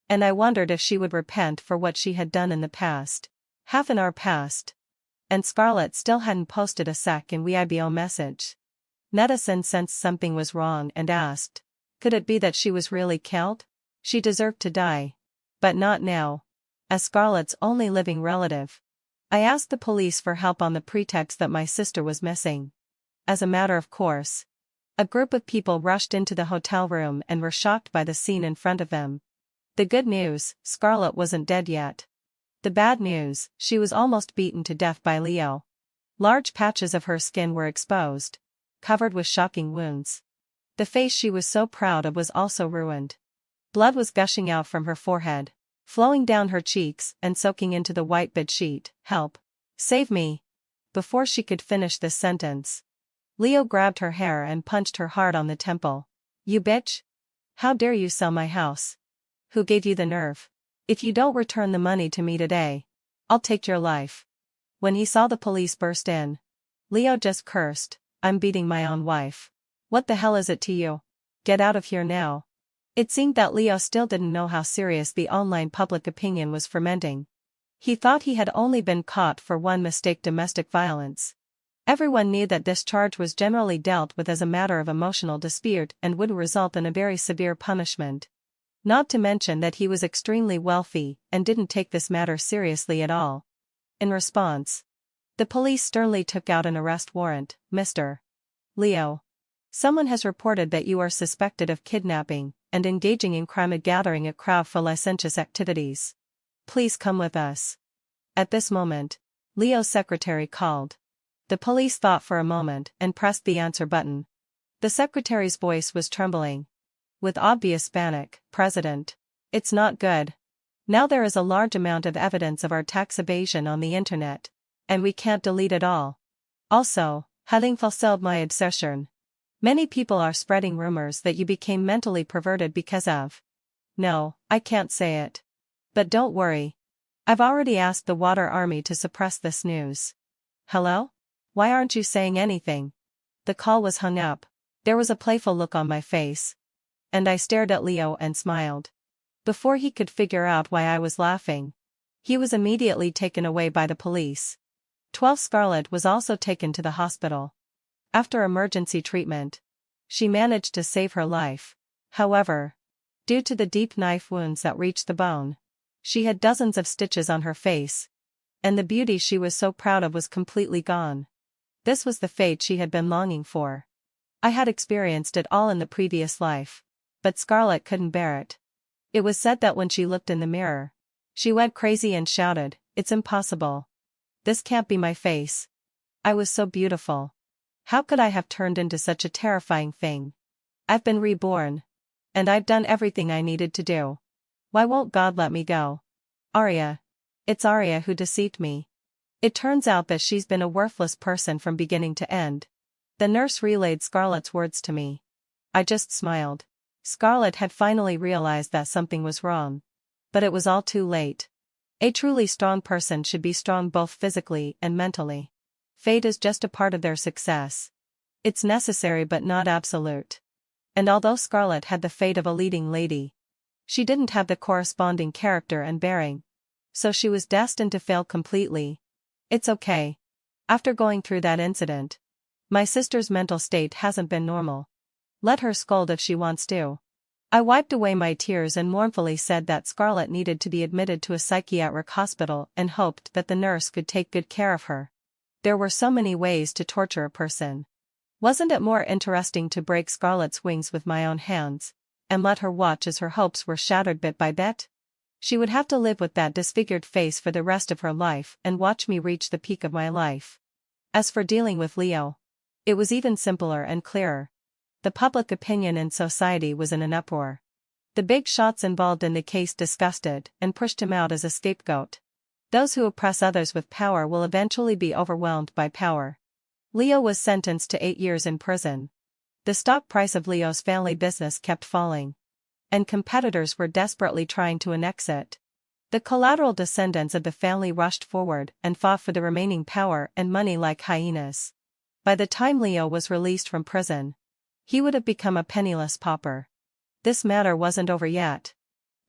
Speaker 1: And I wondered if she would repent for what she had done in the past. Half an hour passed. And Scarlett still hadn't posted a second Weibo message. Netizen sensed something was wrong and asked, could it be that she was really killed? She deserved to die. But not now. As Scarlett's only living relative. I asked the police for help on the pretext that my sister was missing. As a matter of course, a group of people rushed into the hotel room and were shocked by the scene in front of them. The good news, Scarlett wasn't dead yet. The bad news, she was almost beaten to death by Leo. Large patches of her skin were exposed, covered with shocking wounds. The face she was so proud of was also ruined. Blood was gushing out from her forehead, flowing down her cheeks and soaking into the white bed sheet. Help! Save me! Before she could finish this sentence, Leo grabbed her hair and punched her hard on the temple. You bitch! How dare you sell my house? Who gave you the nerve? If you don't return the money to me today, I'll take your life. When he saw the police burst in, Leo just cursed, I'm beating my own wife. What the hell is it to you? Get out of here now. It seemed that Leo still didn't know how serious the online public opinion was fermenting. He thought he had only been caught for one mistake: domestic violence. Everyone knew that this charge was generally dealt with as a matter of emotional dispute and would result in a very severe punishment. Not to mention that he was extremely wealthy and didn't take this matter seriously at all. In response, the police sternly took out an arrest warrant. Mr. Leo, someone has reported that you are suspected of kidnapping and engaging in crime and gathering a crowd for licentious activities. Please come with us. At this moment, Leo's secretary called. The police thought for a moment and pressed the answer button. The secretary's voice was trembling. With obvious panic, President, it's not good. Now there is a large amount of evidence of our tax evasion on the internet, and we can't delete it all. Also, having fulfilled my obsession, many people are spreading rumors that you became mentally perverted because of. No, I can't say it. But don't worry. I've already asked the Water Army to suppress this news. Hello? Why aren't you saying anything? The call was hung up. There was a playful look on my face. And I stared at Leo and smiled. Before he could figure out why I was laughing, he was immediately taken away by the police. 12 Scarlett was also taken to the hospital. After emergency treatment, she managed to save her life. However, due to the deep knife wounds that reached the bone, she had dozens of stitches on her face, and the beauty she was so proud of was completely gone. This was the fate she had been longing for. I had experienced it all in the previous life, but Scarlett couldn't bear it. It was said that when she looked in the mirror, she went crazy and shouted, "It's impossible. This can't be my face. I was so beautiful. How could I have turned into such a terrifying thing?" I've been reborn. And I've done everything I needed to do. Why won't God let me go? Arya. It's Arya who deceived me. It turns out that she's been a worthless person from beginning to end. The nurse relayed Scarlett's words to me. I just smiled. Scarlett had finally realized that something was wrong. But it was all too late. A truly strong person should be strong both physically and mentally. Fate is just a part of their success. It's necessary but not absolute. And although Scarlett had the fate of a leading lady, she didn't have the corresponding character and bearing. So she was destined to fail completely. It's okay. After going through that incident, my sister's mental state hasn't been normal. Let her scold if she wants to. I wiped away my tears and mournfully said that Scarlett needed to be admitted to a psychiatric hospital and hoped that the nurse could take good care of her. There were so many ways to torture a person. Wasn't it more interesting to break Scarlett's wings with my own hands, and let her watch as her hopes were shattered bit by bit? She would have to live with that disfigured face for the rest of her life and watch me reach the peak of my life. As for dealing with Leo, it was even simpler and clearer. The public opinion in society was in an uproar. The big shots involved in the case disgusted and pushed him out as a scapegoat. Those who oppress others with power will eventually be overwhelmed by power. Leo was sentenced to 8 years in prison. The stock price of Leo's family business kept falling, and competitors were desperately trying to annex it. The collateral descendants of the family rushed forward and fought for the remaining power and money like hyenas. By the time Leo was released from prison, he would have become a penniless pauper. This matter wasn't over yet.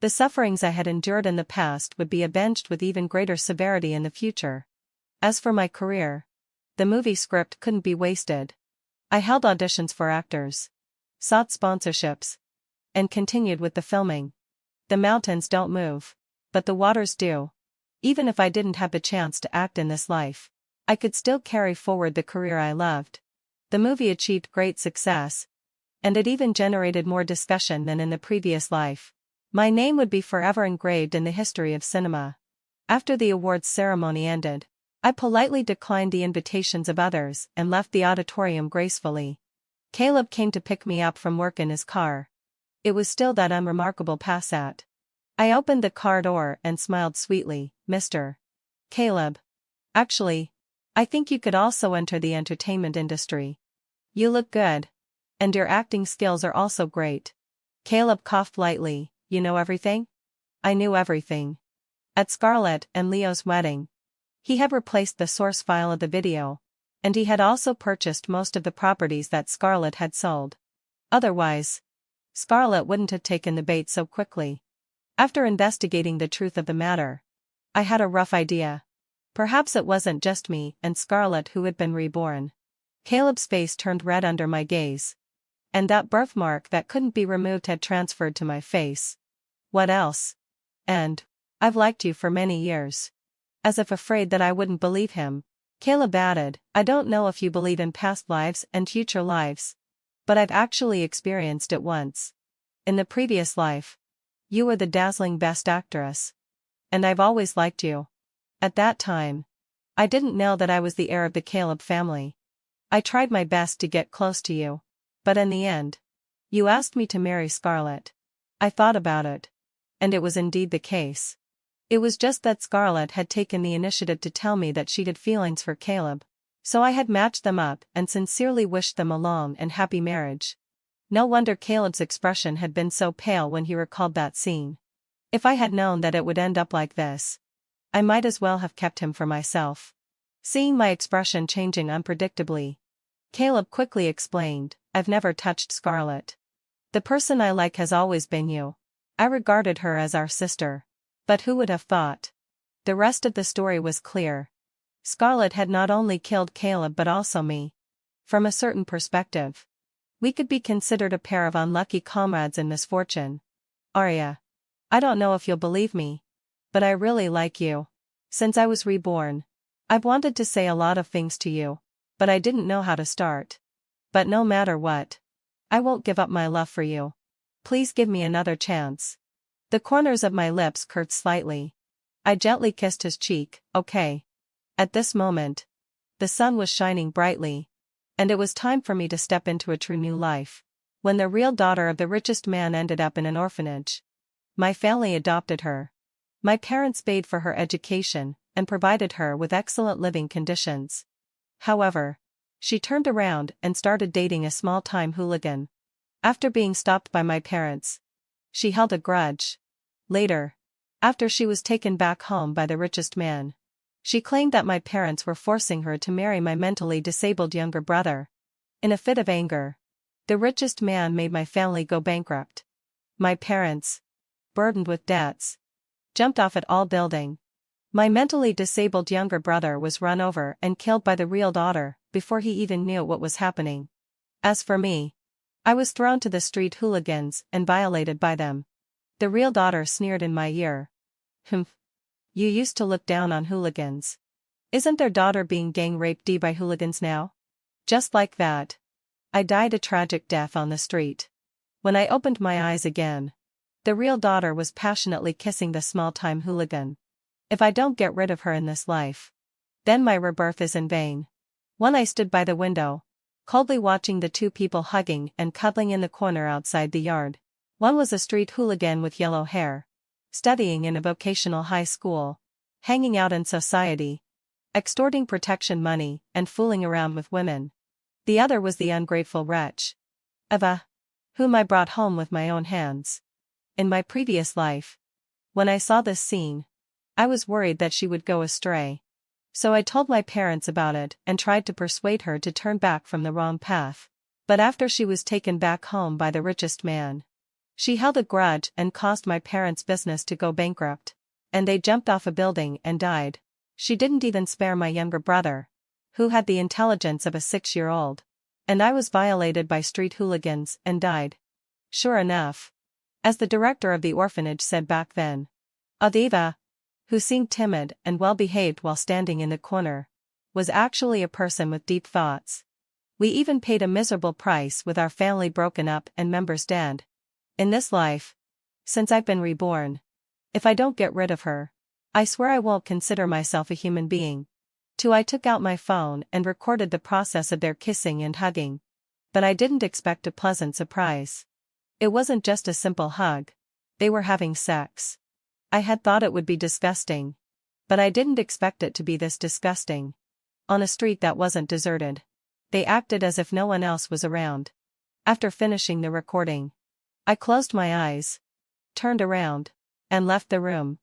Speaker 1: The sufferings I had endured in the past would be avenged with even greater severity in the future. As for my career, the movie script couldn't be wasted. I held auditions for actors, sought sponsorships, and continued with the filming. The mountains don't move, but the waters do. Even if I didn't have the chance to act in this life, I could still carry forward the career I loved. The movie achieved great success, and it even generated more discussion than in the previous life. My name would be forever engraved in the history of cinema. After the awards ceremony ended, I politely declined the invitations of others and left the auditorium gracefully. Caleb came to pick me up from work in his car. It was still that unremarkable Passat. I opened the car door and smiled sweetly. Mr. Caleb. Actually, I think you could also enter the entertainment industry. You look good. And your acting skills are also great. Caleb coughed lightly. You know everything? I knew everything. At Scarlett and Leo's wedding, he had replaced the source file of the video, and he had also purchased most of the properties that Scarlett had sold. Otherwise, Scarlett wouldn't have taken the bait so quickly. After investigating the truth of the matter, I had a rough idea. Perhaps it wasn't just me and Scarlett who had been reborn. Caleb's face turned red under my gaze. And that birthmark that couldn't be removed had transferred to my face. What else? And, I've liked you for many years. As if afraid that I wouldn't believe him, Caleb added, I don't know if you believe in past lives and future lives, but I've actually experienced it once. In the previous life, you were the dazzling best actress. And I've always liked you. At that time, I didn't know that I was the heir of the Caleb family. I tried my best to get close to you. But in the end, you asked me to marry Scarlett. I thought about it. And it was indeed the case. It was just that Scarlett had taken the initiative to tell me that she had feelings for Caleb. So I had matched them up and sincerely wished them a long and happy marriage. No wonder Caleb's expression had been so pale when he recalled that scene. If I had known that it would end up like this, I might as well have kept him for myself. Seeing my expression changing unpredictably, Caleb quickly explained, I've never touched Scarlett. The person I like has always been you. I regarded her as our sister. But who would have thought? The rest of the story was clear. Scarlett had not only killed Caleb but also me. From a certain perspective, we could be considered a pair of unlucky comrades in misfortune. Arya. I don't know if you'll believe me, but I really like you. Since I was reborn, I've wanted to say a lot of things to you, but I didn't know how to start. But no matter what, I won't give up my love for you. Please give me another chance. The corners of my lips curved slightly. I gently kissed his cheek. Okay. At this moment, the sun was shining brightly, and it was time for me to step into a true new life. when the real daughter of the richest man ended up in an orphanage. My family adopted her. My parents paid for her education and provided her with excellent living conditions. However, she turned around and started dating a small-time hooligan. After being stopped by my parents, she held a grudge. Later, after she was taken back home by the richest man, she claimed that my parents were forcing her to marry my mentally disabled younger brother. In a fit of anger, the richest man made my family go bankrupt. My parents, burdened with debts, jumped off a tall building. My mentally disabled younger brother was run over and killed by the real daughter before he even knew what was happening. As for me, I was thrown to the street hooligans and violated by them. The real daughter sneered in my ear. "Humph. You used to look down on hooligans. Isn't their daughter being gang raped by hooligans now?" Just like that, I died a tragic death on the street. When I opened my eyes again, the real daughter was passionately kissing the small-time hooligan. If I don't get rid of her in this life, then my rebirth is in vain. One I stood by the window, coldly watching the two people hugging and cuddling in the corner outside the yard. One was a street hooligan with yellow hair, studying in a vocational high school, hanging out in society, extorting protection money and fooling around with women. The other was the ungrateful wretch, Eva, whom I brought home with my own hands. In my previous life, when I saw this scene, I was worried that she would go astray. So I told my parents about it and tried to persuade her to turn back from the wrong path. But after she was taken back home by the richest man, she held a grudge and caused my parents' business to go bankrupt, and they jumped off a building and died. She didn't even spare my younger brother, who had the intelligence of a 6-year-old, and I was violated by street hooligans and died. Sure enough, as the director of the orphanage said back then, Eva, who seemed timid and well-behaved while standing in the corner, was actually a person with deep thoughts. We even paid a miserable price with our family broken up and members dead. In this life, since I've been reborn, if I don't get rid of her, I swear I won't consider myself a human being. I took out my phone and recorded the process of their kissing and hugging. But I didn't expect a pleasant surprise. It wasn't just a simple hug. They were having sex. I had thought it would be disgusting, but I didn't expect it to be this disgusting. On a street that wasn't deserted. They acted as if no one else was around. After finishing the recording, I closed my eyes, turned around, and left the room.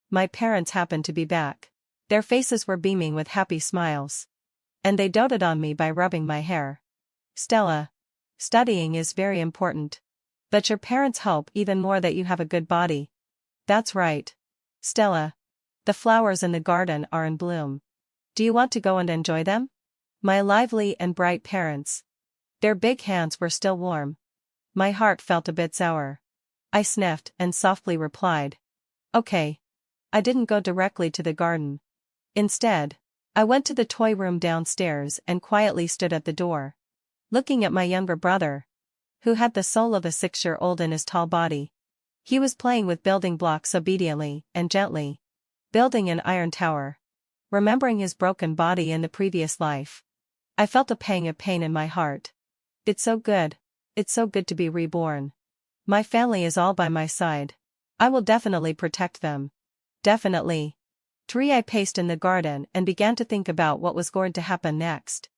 Speaker 1: My parents happened to be back. Their faces were beaming with happy smiles. And they doted on me by rubbing my hair. "Stella, studying is very important. But your parents hope even more that you have a good body." "That's right. Stella. The flowers in the garden are in bloom. Do you want to go and enjoy them?" My lively and bright parents. Their big hands were still warm. My heart felt a bit sour. I sniffed and softly replied, "Okay." I didn't go directly to the garden. Instead, I went to the toy room downstairs and quietly stood at the door, looking at my younger brother, who had the soul of a 6-year-old in his tall body. He was playing with building blocks obediently and gently, building an iron tower, remembering his broken body in the previous life. I felt a pang of pain in my heart. It's so good to be reborn. My family is all by my side. I will definitely protect them. Definitely. I paced in the garden and began to think about what was going to happen next.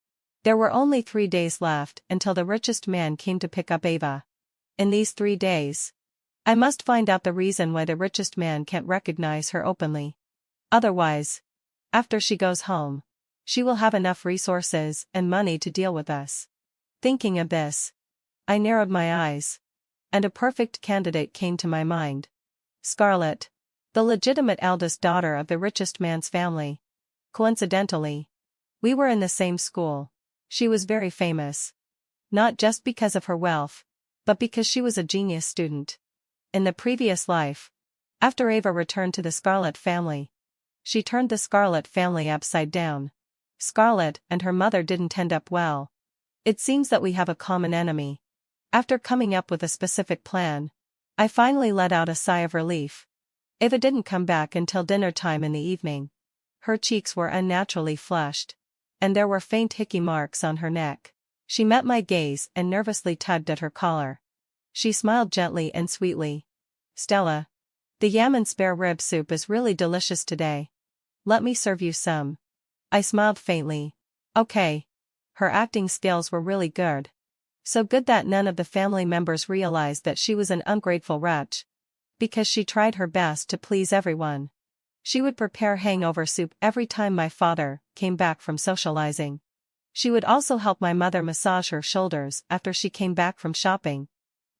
Speaker 1: There were only 3 days left until the richest man came to pick up Eva. In these 3 days, I must find out the reason why the richest man can't recognize her openly. Otherwise, after she goes home, she will have enough resources and money to deal with us. Thinking of this, I narrowed my eyes, and a perfect candidate came to my mind. Scarlett, the legitimate eldest daughter of the richest man's family. Coincidentally, we were in the same school. She was very famous. Not just because of her wealth, but because she was a genius student. In the previous life, after Eva returned to the Scarlett family, she turned the Scarlett family upside down. Scarlett and her mother didn't end up well. It seems that we have a common enemy. After coming up with a specific plan, I finally let out a sigh of relief. Eva didn't come back until dinner time in the evening. Her cheeks were unnaturally flushed, and there were faint hickey marks on her neck. She met my gaze and nervously tugged at her collar. She smiled gently and sweetly. Stella, the yam and spare rib soup is really delicious today. Let me serve you some. I smiled faintly. Okay. Her acting skills were really good. So good that none of the family members realized that she was an ungrateful wretch. Because she tried her best to please everyone. She would prepare hangover soup every time my father came back from socializing. She would also help my mother massage her shoulders after she came back from shopping.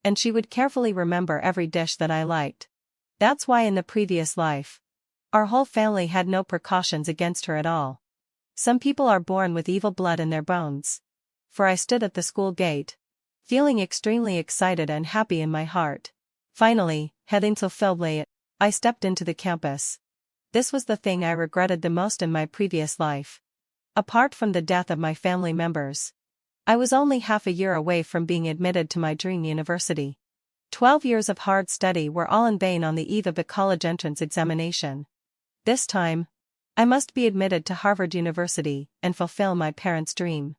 Speaker 1: And she would carefully remember every dish that I liked. That's why in the previous life, our whole family had no precautions against her at all. Some people are born with evil blood in their bones. For I stood at the school gate, feeling extremely excited and happy in my heart. Finally, heading to Philby, I stepped into the campus. This was the thing I regretted the most in my previous life. Apart from the death of my family members, I was only half a year away from being admitted to my dream university. 12 years of hard study were all in vain on the eve of a college entrance examination. This time, I must be admitted to Harvard University and fulfill my parents' dream.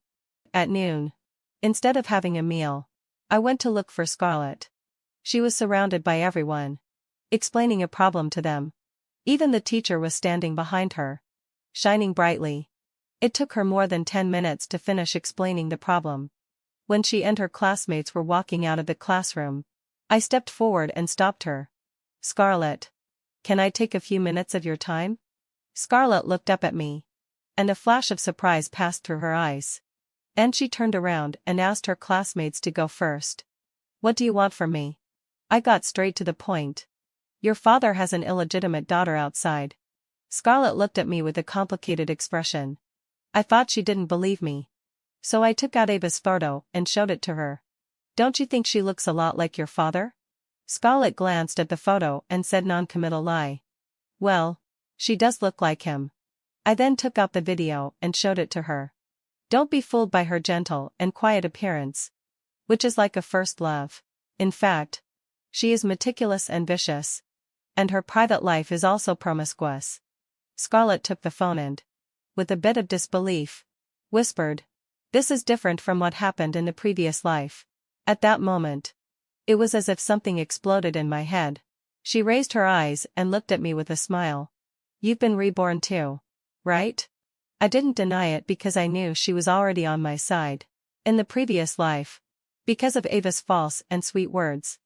Speaker 1: At noon, instead of having a meal, I went to look for Scarlett. She was surrounded by everyone, explaining a problem to them. Even the teacher was standing behind her, shining brightly. It took her more than 10 minutes to finish explaining the problem. When she and her classmates were walking out of the classroom, I stepped forward and stopped her. Scarlett, can I take a few minutes of your time? Scarlett looked up at me, and a flash of surprise passed through her eyes. And she turned around and asked her classmates to go first. What do you want from me? I got straight to the point. Your father has an illegitimate daughter outside. Scarlett looked at me with a complicated expression. I thought she didn't believe me. So I took out Ava's photo and showed it to her. Don't you think she looks a lot like your father? Scarlett glanced at the photo and said non-committal lie. Well, she does look like him. I then took out the video and showed it to her. Don't be fooled by her gentle and quiet appearance, which is like a first love. In fact, she is meticulous and vicious. And her private life is also promiscuous. Scarlett took the phone and, with a bit of disbelief, whispered, "This is different from what happened in the previous life." At that moment, it was as if something exploded in my head. She raised her eyes and looked at me with a smile. You've been reborn too, right? I didn't deny it because I knew she was already on my side. In the previous life, because of Ava's false and sweet words,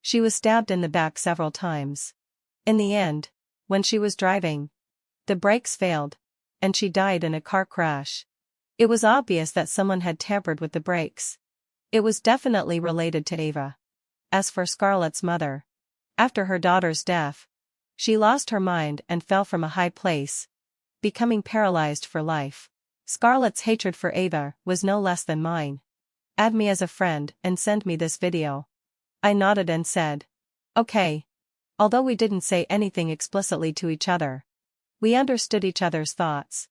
Speaker 1: she was stabbed in the back several times. In the end, when she was driving, the brakes failed, and she died in a car crash. It was obvious that someone had tampered with the brakes. It was definitely related to Ava. As for Scarlett's mother, after her daughter's death, she lost her mind and fell from a high place, becoming paralyzed for life. Scarlett's hatred for Ava was no less than mine. Add me as a friend and send me this video. I nodded and said, okay. Although we didn't say anything explicitly to each other, we understood each other's thoughts.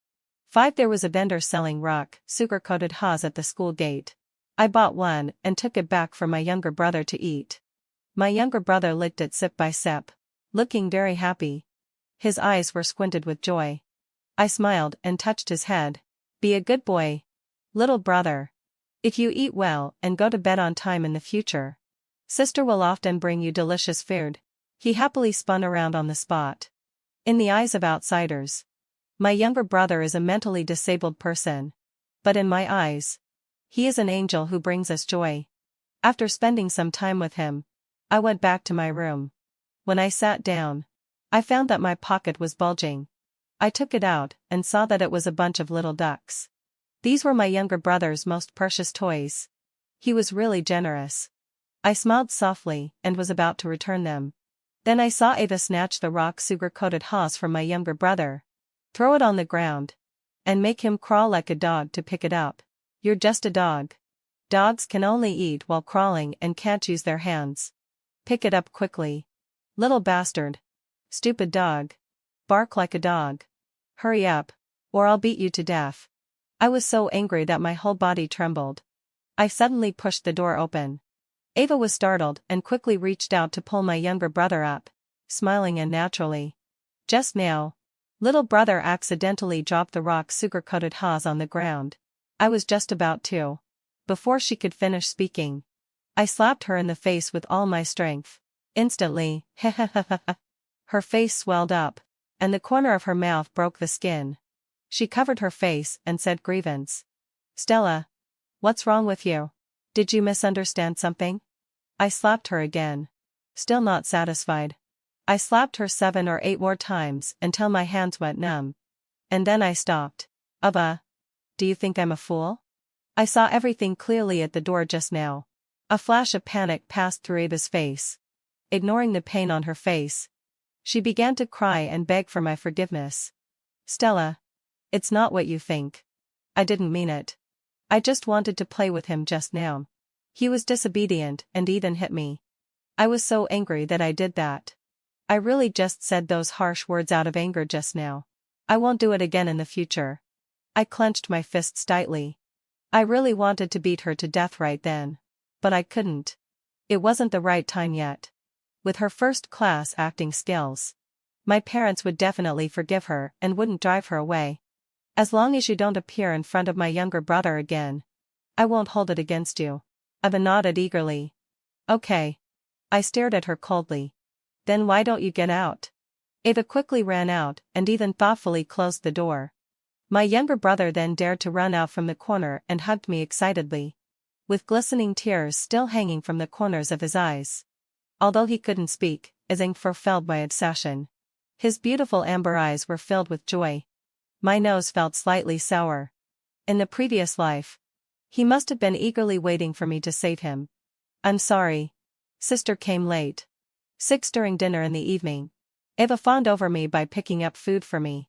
Speaker 1: 5. There was a vendor selling rock, sugar-coated haws at the school gate. I bought one and took it back for my younger brother to eat. My younger brother licked it sip by sip, looking very happy. His eyes were squinted with joy. I smiled and touched his head. Be a good boy, little brother. If you eat well and go to bed on time in the future, sister will often bring you delicious food. He happily spun around on the spot. In the eyes of outsiders, my younger brother is a mentally disabled person. But in my eyes, he is an angel who brings us joy. After spending some time with him, I went back to my room. When I sat down, I found that my pocket was bulging. I took it out and saw that it was a bunch of little ducks. These were my younger brother's most precious toys. He was really generous. I smiled softly and was about to return them. Then I saw Ava snatch the rock sugar-coated haws from my younger brother, throw it on the ground, and make him crawl like a dog to pick it up. You're just a dog. Dogs can only eat while crawling and can't use their hands. Pick it up quickly. Little bastard. Stupid dog. Bark like a dog. Hurry up, or I'll beat you to death. I was so angry that my whole body trembled. I suddenly pushed the door open. Ava was startled and quickly reached out to pull my younger brother up, smiling unnaturally. Just now, little brother accidentally dropped the rock sugar-coated haws on the ground. I was just about to before she could finish speaking. I slapped her in the face with all my strength. Instantly, her face swelled up, and the corner of her mouth broke the skin. She covered her face and said grievance. Stella. What's wrong with you? Did you misunderstand something? I slapped her again. Still not satisfied. I slapped her 7 or 8 more times until my hands went numb. And then I stopped. Ava. Do you think I'm a fool? I saw everything clearly at the door just now. A flash of panic passed through Ava's face. Ignoring the pain on her face, she began to cry and beg for my forgiveness. Stella. It's not what you think. I didn't mean it. I just wanted to play with him just now. He was disobedient and Eden hit me. I was so angry that I did that. I really just said those harsh words out of anger just now. I won't do it again in the future. I clenched my fists tightly. I really wanted to beat her to death right then. But I couldn't. It wasn't the right time yet. With her first-class acting skills, my parents would definitely forgive her and wouldn't drive her away. As long as you don't appear in front of my younger brother again, I won't hold it against you. Ava nodded eagerly. Okay. I stared at her coldly. Then why don't you get out? Ava quickly ran out and Ethan thoughtfully closed the door. My younger brother then dared to run out from the corner and hugged me excitedly, with glistening tears still hanging from the corners of his eyes. Although he couldn't speak, his eyes were filled by obsession. His beautiful amber eyes were filled with joy. My nose felt slightly sour. In the previous life, he must have been eagerly waiting for me to save him. I'm sorry. Sister came late. 6 during dinner in the evening. Ava fawned over me by picking up food for me.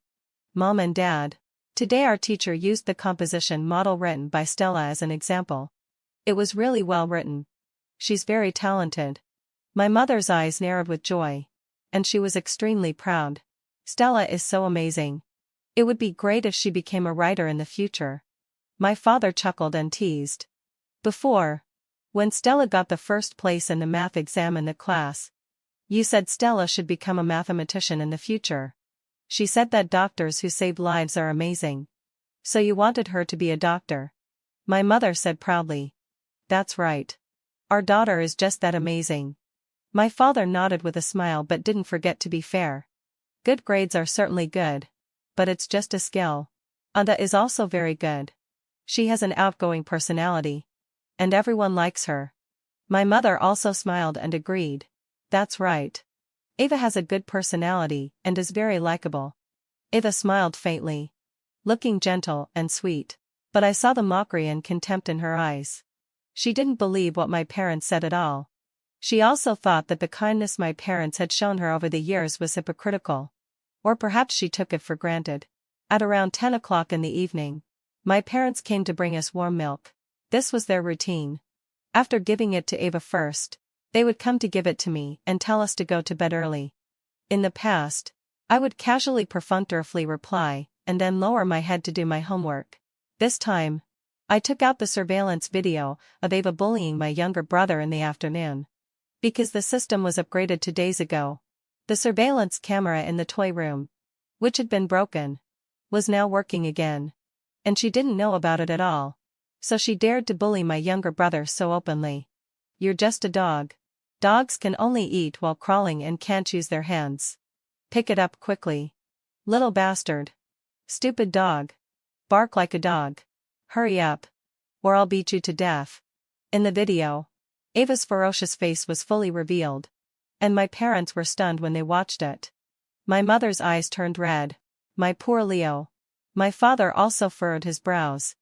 Speaker 1: Mom and Dad. Today our teacher used the composition model written by Stella as an example. It was really well written. She's very talented. My mother's eyes narrowed with joy. And she was extremely proud. Stella is so amazing. It would be great if she became a writer in the future. My father chuckled and teased. Before, when Stella got the first place in the math exam in the class, you said Stella should become a mathematician in the future. She said that doctors who save lives are amazing. So you wanted her to be a doctor. My mother said proudly. That's right. Our daughter is just that amazing. My father nodded with a smile but didn't forget to be fair. Good grades are certainly good. But it's just a skill. Anda is also very good. She has an outgoing personality. And everyone likes her. My mother also smiled and agreed. That's right. Ava has a good personality and is very likable. Ava smiled faintly, looking gentle and sweet. But I saw the mockery and contempt in her eyes. She didn't believe what my parents said at all. She also thought that the kindness my parents had shown her over the years was hypocritical. Or perhaps she took it for granted. At around 10 o'clock in the evening, my parents came to bring us warm milk. This was their routine. After giving it to Ava first, they would come to give it to me and tell us to go to bed early. In the past, I would casually perfunctorily reply, and then lower my head to do my homework. This time, I took out the surveillance video of Ava bullying my younger brother in the afternoon. Because the system was upgraded 2 days ago, the surveillance camera in the toy room, which had been broken, was now working again. And she didn't know about it at all. So she dared to bully my younger brother so openly. You're just a dog. Dogs can only eat while crawling and can't use their hands. Pick it up quickly. Little bastard. Stupid dog. Bark like a dog. Hurry up. Or I'll beat you to death. In the video, Ava's ferocious face was fully revealed. And my parents were stunned when they watched it. My mother's eyes turned red. My poor Leo. My father also furrowed his brows.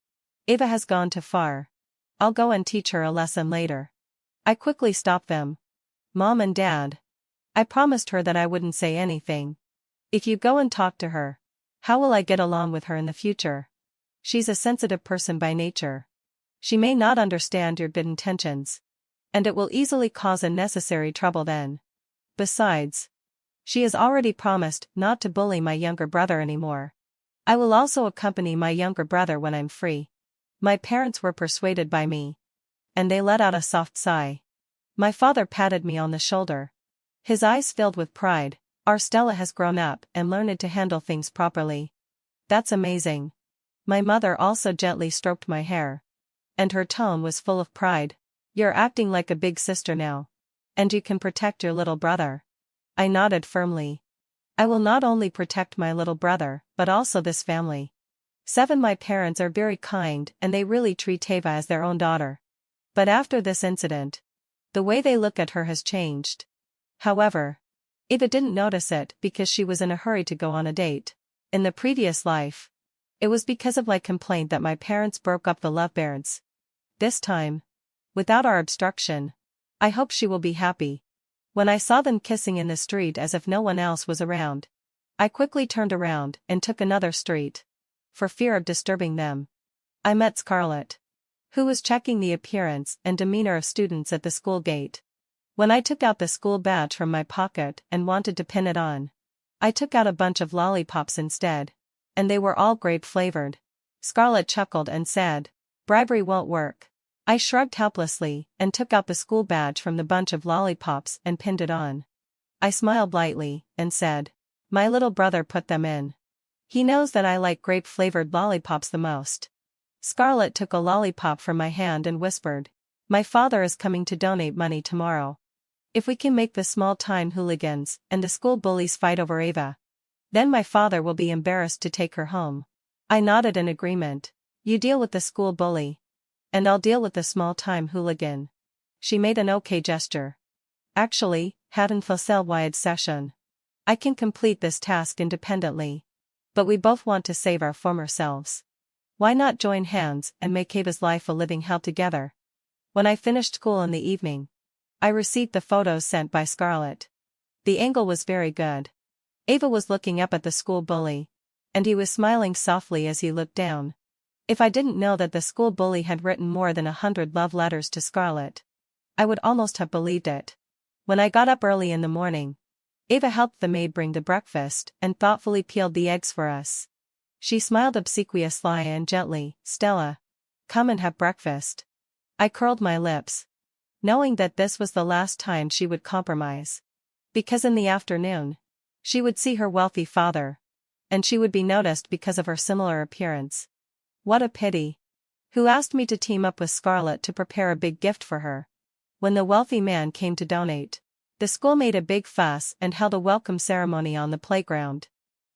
Speaker 1: Ava has gone too far. I'll go and teach her a lesson later. I quickly stopped them. Mom and Dad. I promised her that I wouldn't say anything. If you go and talk to her, how will I get along with her in the future? She's a sensitive person by nature. She may not understand your good intentions. And it will easily cause unnecessary trouble then. Besides, she has already promised not to bully my younger brother anymore. I will also accompany my younger brother when I'm free. My parents were persuaded by me. And they let out a soft sigh. My father patted me on the shoulder. His eyes filled with pride. Our Stella has grown up and learned to handle things properly. That's amazing. My mother also gently stroked my hair. and her tone was full of pride. You're acting like a big sister now. And you can protect your little brother. I nodded firmly. I will not only protect my little brother, but also this family. 7. My parents are very kind and they really treat Eva as their own daughter. But after this incident, the way they look at her has changed. However, Eva didn't notice it because she was in a hurry to go on a date. In the previous life, it was because of my complaint that my parents broke up the lovebirds. This time, without our obstruction, I hope she will be happy. When I saw them kissing in the street as if no one else was around, I quickly turned around and took another street, for fear of disturbing them. I met Scarlett, who was checking the appearance and demeanor of students at the school gate. When I took out the school badge from my pocket and wanted to pin it on, I took out a bunch of lollipops instead, and they were all grape-flavored. Scarlett chuckled and said, "Bribery won't work." I shrugged helplessly and took out the school badge from the bunch of lollipops and pinned it on. I smiled lightly and said, "My little brother put them in. He knows that I like grape-flavored lollipops the most." Scarlett took a lollipop from my hand and whispered, "My father is coming to donate money tomorrow. If we can make the small-time hooligans and the school bullies fight over Eva, then my father will be embarrassed to take her home." I nodded in agreement. "You deal with the school bully, and I'll deal with the small-time hooligan." She made an okay gesture. "Actually, hadn't facile session. I can complete this task independently. But we both want to save our former selves. Why not join hands and make Eva's life a living hell together?" When I finished school in the evening, I received the photos sent by Scarlett. The angle was very good. Eva was looking up at the school bully, and he was smiling softly as he looked down. If I didn't know that the school bully had written more than 100 love letters to Scarlett, I would almost have believed it. When I got up early in the morning, Eva helped the maid bring the breakfast and thoughtfully peeled the eggs for us. She smiled obsequiously and gently, "Stella, come and have breakfast." I curled my lips, knowing that this was the last time she would compromise. Because in the afternoon, she would see her wealthy father, and she would be noticed because of her similar appearance. What a pity. Who asked me to team up with Scarlett to prepare a big gift for her? When the wealthy man came to donate, the school made a big fuss and held a welcome ceremony on the playground.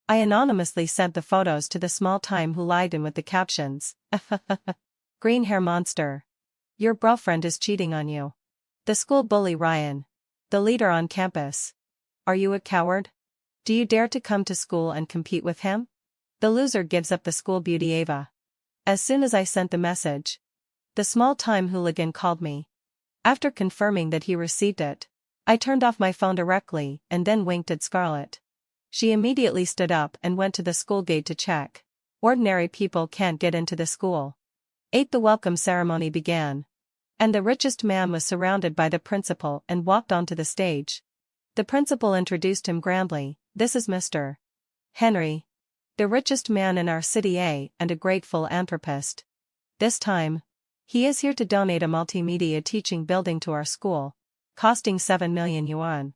Speaker 1: I anonymously sent the photos to the small-time hooligan with the captions, "Green hair monster. Your girlfriend is cheating on you. The school bully Ryan. The leader on campus. Are you a coward? Do you dare to come to school and compete with him? The loser gives up the school beauty Eva." As soon as I sent the message, the small-time hooligan called me. After confirming that he received it, I turned off my phone directly and then winked at Scarlett. She immediately stood up and went to the school gate to check. Ordinary people can't get into the school. 8. The welcome ceremony began, and the richest man was surrounded by the principal and walked onto the stage. The principal introduced him grandly, "This is Mr. Henry, the richest man in our city and a great philanthropist. This time, he is here to donate a multimedia teaching building to our school, costing 7 million yuan."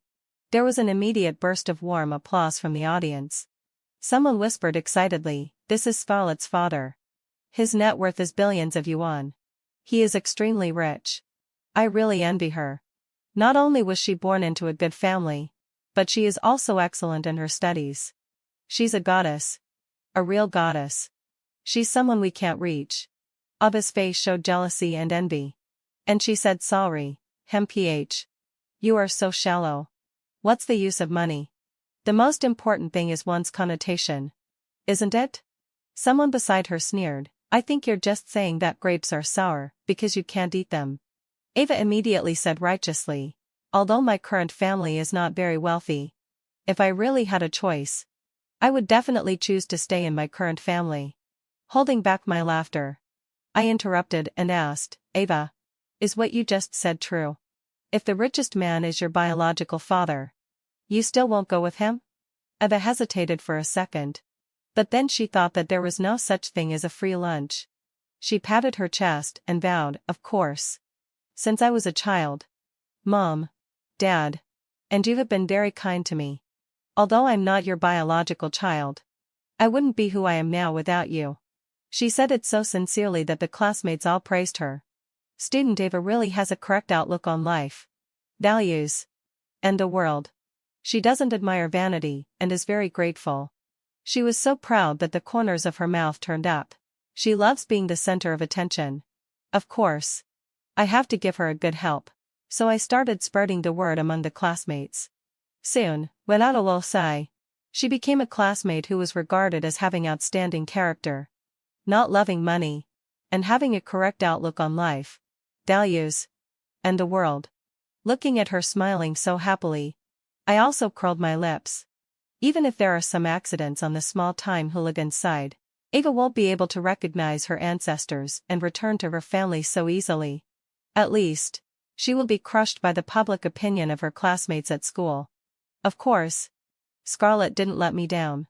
Speaker 1: There was an immediate burst of warm applause from the audience. Someone whispered excitedly, "This is Scarlett's father. His net worth is billions of yuan. He is extremely rich. I really envy her. Not only was she born into a good family, but she is also excellent in her studies. She's a goddess. A real goddess. She's someone we can't reach." Ava's face showed jealousy and envy. And she said, "Sorry, ph. You are so shallow. What's the use of money? The most important thing is one's connotation. Isn't it?" Someone beside her sneered, "I think you're just saying that grapes are sour because you can't eat them." Eva immediately said righteously, "Although my current family is not very wealthy, if I really had a choice, I would definitely choose to stay in my current family." Holding back my laughter, I interrupted and asked, "Eva, is what you just said true? If the richest man is your biological father, you still won't go with him?" Eva hesitated for a second, but then she thought that there was no such thing as a free lunch. She patted her chest and vowed, "Of course. Since I was a child. Mom, Dad, and you have been very kind to me. Although I'm not your biological child, I wouldn't be who I am now without you." She said it so sincerely that the classmates all praised her. Student Ava really has a correct outlook on life, values, and the world. She doesn't admire vanity and is very grateful. She was so proud that the corners of her mouth turned up. She loves being the center of attention. Of course. I have to give her a good help. So I started spreading the word among the classmates. Soon, without a little sigh, she became a classmate who was regarded as having outstanding character, not loving money, and having a correct outlook on life, values, and the world. Looking at her smiling so happily, I also curled my lips. Even if there are some accidents on the small-time hooligan side, Ava won't be able to recognize her ancestors and return to her family so easily. At least, she will be crushed by the public opinion of her classmates at school. Of course, Scarlett didn't let me down.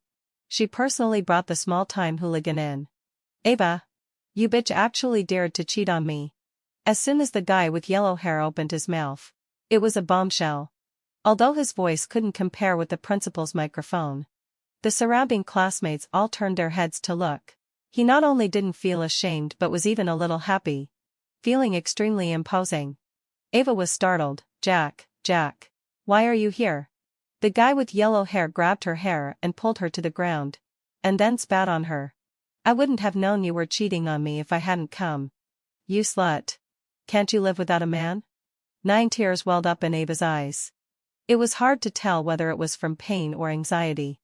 Speaker 1: She personally brought the small-time hooligan in. Ava, you bitch actually dared to cheat on me. As soon as the guy with yellow hair opened his mouth, it was a bombshell. Although his voice couldn't compare with the principal's microphone, the surrounding classmates all turned their heads to look. He not only didn't feel ashamed but was even a little happy, feeling extremely imposing. Ava was startled. Jack, why are you here? The guy with yellow hair grabbed her hair and pulled her to the ground, and then spat on her. I wouldn't have known you were cheating on me if I hadn't come. You slut. Can't you live without a man? 9 tears welled up in Ava's eyes. It was hard to tell whether it was from pain or anxiety.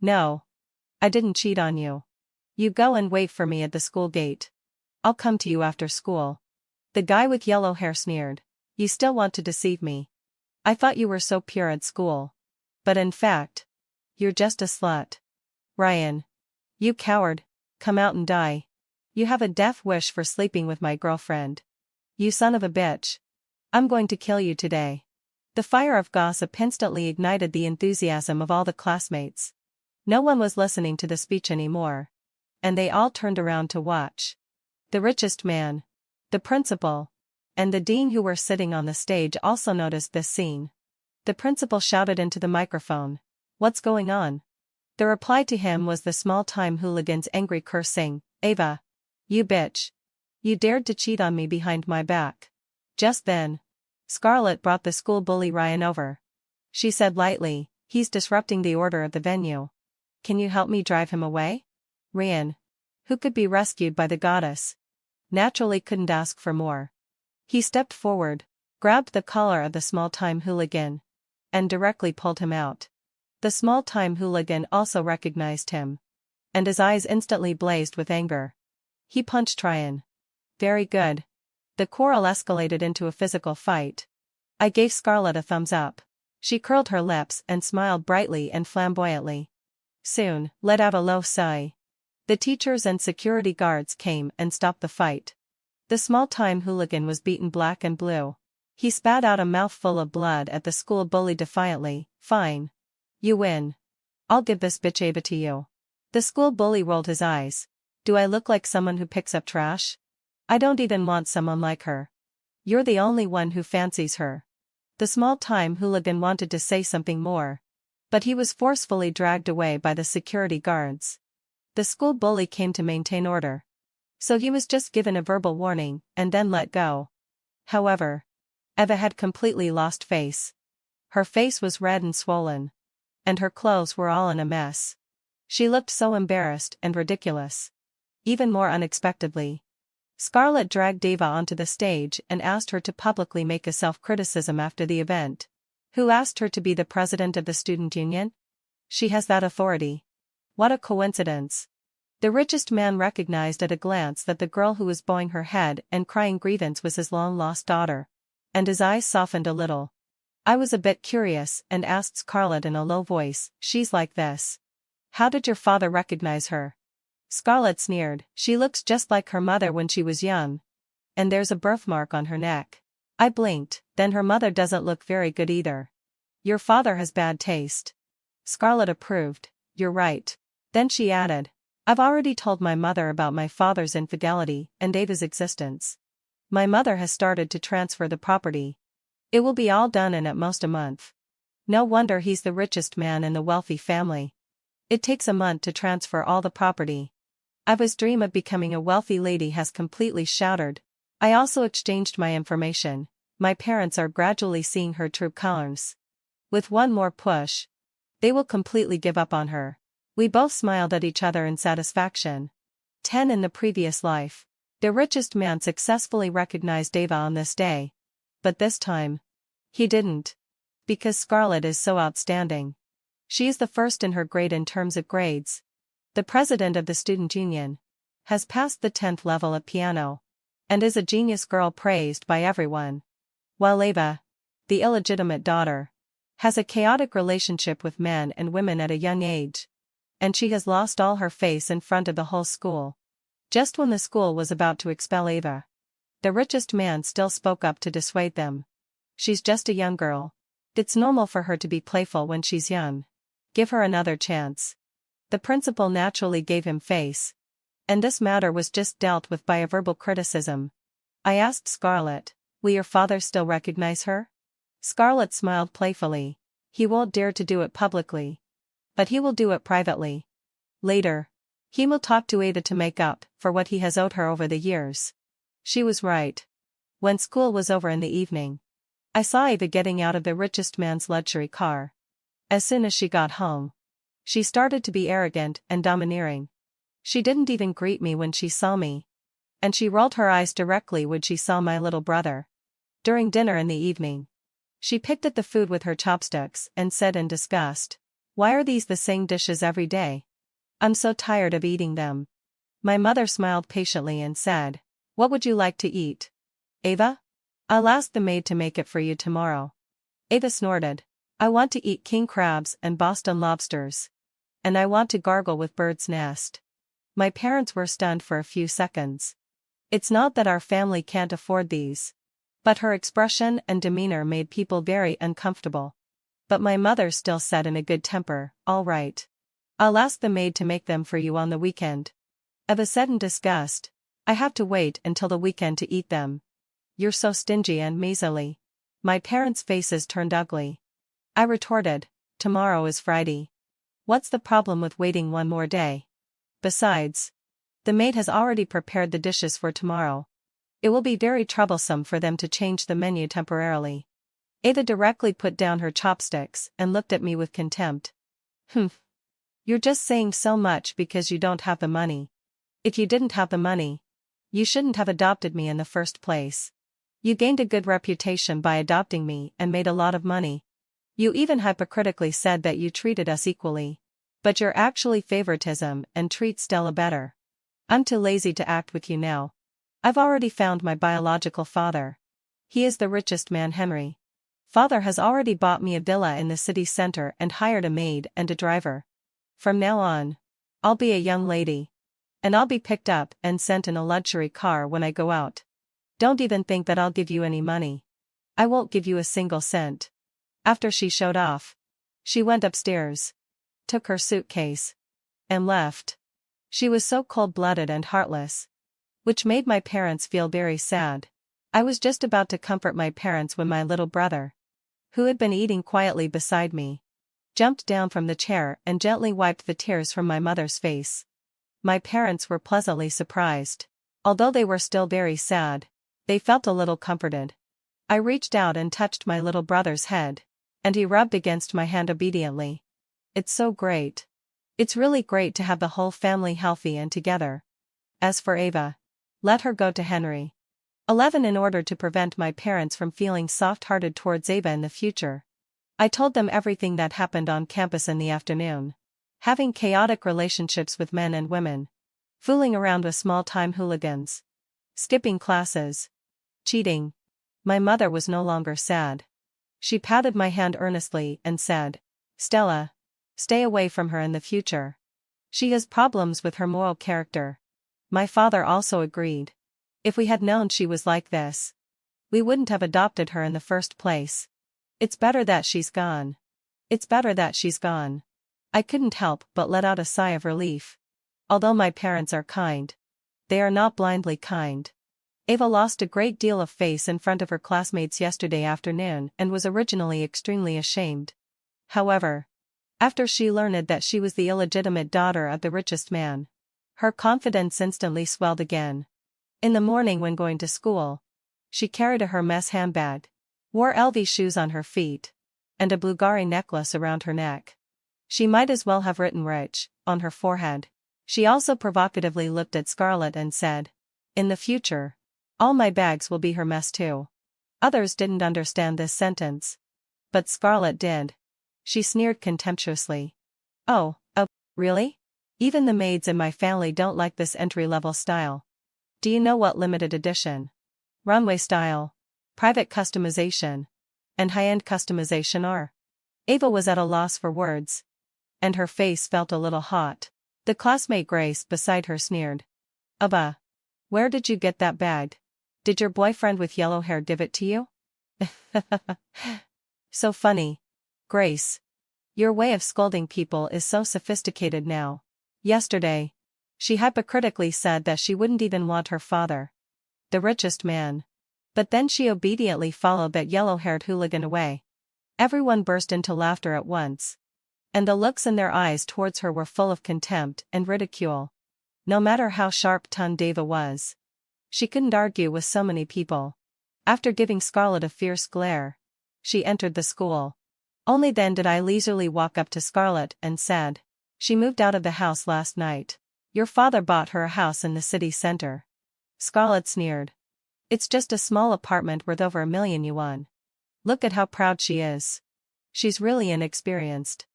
Speaker 1: No. I didn't cheat on you. You go and wait for me at the school gate. I'll come to you after school. The guy with yellow hair sneered. You still want to deceive me. I thought you were so pure at school. But in fact, you're just a slut. Ryan. You coward, come out and die. You have a death wish for sleeping with my girlfriend. You son of a bitch. I'm going to kill you today. The fire of gossip instantly ignited the enthusiasm of all the classmates. No one was listening to the speech anymore, and they all turned around to watch. The richest man, the principal, and the dean who were sitting on the stage also noticed this scene. The principal shouted into the microphone, "What's going on?" The reply to him was the small-time hooligan's angry cursing, "Ava, you bitch. You dared to cheat on me behind my back." Just then, Scarlett brought the school bully Ryan over. She said lightly, "He's disrupting the order of the venue. Can you help me drive him away?" Ryan, who could be rescued by the goddess, naturally couldn't ask for more. He stepped forward, grabbed the collar of the small-time hooligan, and directly pulled him out. The small-time hooligan also recognized him, and his eyes instantly blazed with anger. He punched Ryan. Very good. The quarrel escalated into a physical fight. I gave Scarlett a thumbs up. She curled her lips and smiled brightly and flamboyantly. Soon, let out a low sigh. The teachers and security guards came and stopped the fight. The small-time hooligan was beaten black and blue. He spat out a mouthful of blood at the school bully defiantly. Fine. You win. I'll give this bitch Ava to you. The school bully rolled his eyes. Do I look like someone who picks up trash? I don't even want someone like her. You're the only one who fancies her. The small-time hooligan wanted to say something more, but he was forcefully dragged away by the security guards. The school bully came to maintain order, so he was just given a verbal warning and then let go. However, Ava had completely lost face. Her face was red and swollen, and her clothes were all in a mess. She looked so embarrassed and ridiculous. Even more unexpectedly, Scarlett dragged Ava onto the stage and asked her to publicly make a self-criticism after the event. Who asked her to be the president of the student union? She has that authority. What a coincidence. The richest man recognized at a glance that the girl who was bowing her head and crying grievance was his long-lost daughter, and his eyes softened a little. I was a bit curious and asked Scarlett in a low voice, "She's like this. How did your father recognize her?" Scarlett sneered, "She looks just like her mother when she was young. And there's a birthmark on her neck." I blinked, "Then her mother doesn't look very good either. Your father has bad taste." Scarlett approved, "You're right." Then she added, "I've already told my mother about my father's infidelity and Ava's existence. My mother has started to transfer the property. It will be all done in at most a month. No wonder he's the richest man in the wealthy family. It takes a month to transfer all the property." Ava's dream of becoming a wealthy lady has completely shattered. I also exchanged my information. My parents are gradually seeing her true colors. With one more push, they will completely give up on her. We both smiled at each other in satisfaction. 10 In the previous life, the richest man successfully recognized Ava on this day. But this time, he didn't. Because Scarlett is so outstanding. She is the first in her grade in terms of grades. The president of the student union has passed the 10th level at piano and is a genius girl praised by everyone. While Ava, the illegitimate daughter, has a chaotic relationship with men and women at a young age. And she has lost all her face in front of the whole school. Just when the school was about to expel Ava, the richest man still spoke up to dissuade them. She's just a young girl. It's normal for her to be playful when she's young. Give her another chance. The principal naturally gave him face. And this matter was just dealt with by a verbal criticism. I asked Scarlett, will your father still recognize her? Scarlett smiled playfully. He won't dare to do it publicly. But he will do it privately. Later, he will talk to Ada to make up for what he has owed her over the years. She was right. When school was over in the evening, I saw Ava getting out of the richest man's luxury car. As soon as she got home, she started to be arrogant and domineering. She didn't even greet me when she saw me. And she rolled her eyes directly when she saw my little brother. During dinner in the evening, she picked at the food with her chopsticks and said in disgust, why are these the same dishes every day? I'm so tired of eating them. My mother smiled patiently and said, what would you like to eat? Ava? I'll ask the maid to make it for you tomorrow. Ava snorted, I want to eat king crabs and Boston lobsters. And I want to gargle with bird's nest. My parents were stunned for a few seconds. It's not that our family can't afford these. But her expression and demeanor made people very uncomfortable. But my mother still said in a good temper, all right. I'll ask the maid to make them for you on the weekend. Ava said in disgust, I have to wait until the weekend to eat them. You're so stingy and miserly. My parents' faces turned ugly. I retorted, tomorrow is Friday. What's the problem with waiting one more day? Besides, the maid has already prepared the dishes for tomorrow. It will be very troublesome for them to change the menu temporarily. Ada directly put down her chopsticks and looked at me with contempt. Humph. You're just saying so much because you don't have the money. If you didn't have the money, you shouldn't have adopted me in the first place. You gained a good reputation by adopting me and made a lot of money. You even hypocritically said that you treated us equally. But you're actually favoritism and treat Stella better. I'm too lazy to act with you now. I've already found my biological father. He is the richest man Henry. Father has already bought me a villa in the city center and hired a maid and a driver. From now on, I'll be a young lady. And I'll be picked up and sent in a luxury car when I go out. Don't even think that I'll give you any money. I won't give you a single cent. After she showed off, she went upstairs, took her suitcase, and left. She was so cold-blooded and heartless, which made my parents feel very sad. I was just about to comfort my parents when my little brother, who had been eating quietly beside me, jumped down from the chair and gently wiped the tears from my mother's face. My parents were pleasantly surprised. Although they were still very sad, they felt a little comforted. I reached out and touched my little brother's head, and he rubbed against my hand obediently. It's so great. It's really great to have the whole family healthy and together. As for Ava, let her go to Henry. 11 In order to prevent my parents from feeling soft-hearted towards Ava in the future, I told them everything that happened on campus in the afternoon. Having chaotic relationships with men and women. Fooling around with small-time hooligans. Skipping classes. Cheating. My mother was no longer sad. She patted my hand earnestly and said, Stella, stay away from her in the future. She has problems with her moral character. My father also agreed. If we had known she was like this, we wouldn't have adopted her in the first place. It's better that she's gone. It's better that she's gone. I couldn't help but let out a sigh of relief. Although my parents are kind, they are not blindly kind. Ava lost a great deal of face in front of her classmates yesterday afternoon and was originally extremely ashamed. However, after she learned that she was the illegitimate daughter of the richest man, Her confidence instantly swelled again. In the morning when going to school, she carried a Hermes handbag, wore LV shoes on her feet, and a Bulgari necklace around her neck. She might as well have written rich on her forehead. She also provocatively looked at Scarlett and said, "In the future, all my bags will be Hermes too." Others didn't understand this sentence, but Scarlett did. She sneered contemptuously. Oh, really? Even the maids in my family don't like this entry-level style. Do you know what limited edition, runway style, private customization, and high-end customization are?" Ava was at a loss for words, and her face felt a little hot. The classmate Grace beside her sneered. "Abba, where did you get that bag? Did your boyfriend with yellow hair give it to you?" So funny. Grace. Your way of scolding people is so sophisticated now. Yesterday, she hypocritically said that she wouldn't even want her father, the richest man. But then she obediently followed that yellow-haired hooligan away. Everyone burst into laughter at once, and the looks in their eyes towards her were full of contempt and ridicule. No matter how sharp-tongued Ava was, she couldn't argue with so many people. After giving Scarlett a fierce glare, she entered the school. Only then did I leisurely walk up to Scarlett and said, "She moved out of the house last night. Your father bought her a house in the city center." Scarlett sneered. "It's just a small apartment worth over 1,000,000 yuan. Look at how proud she is. She's really inexperienced.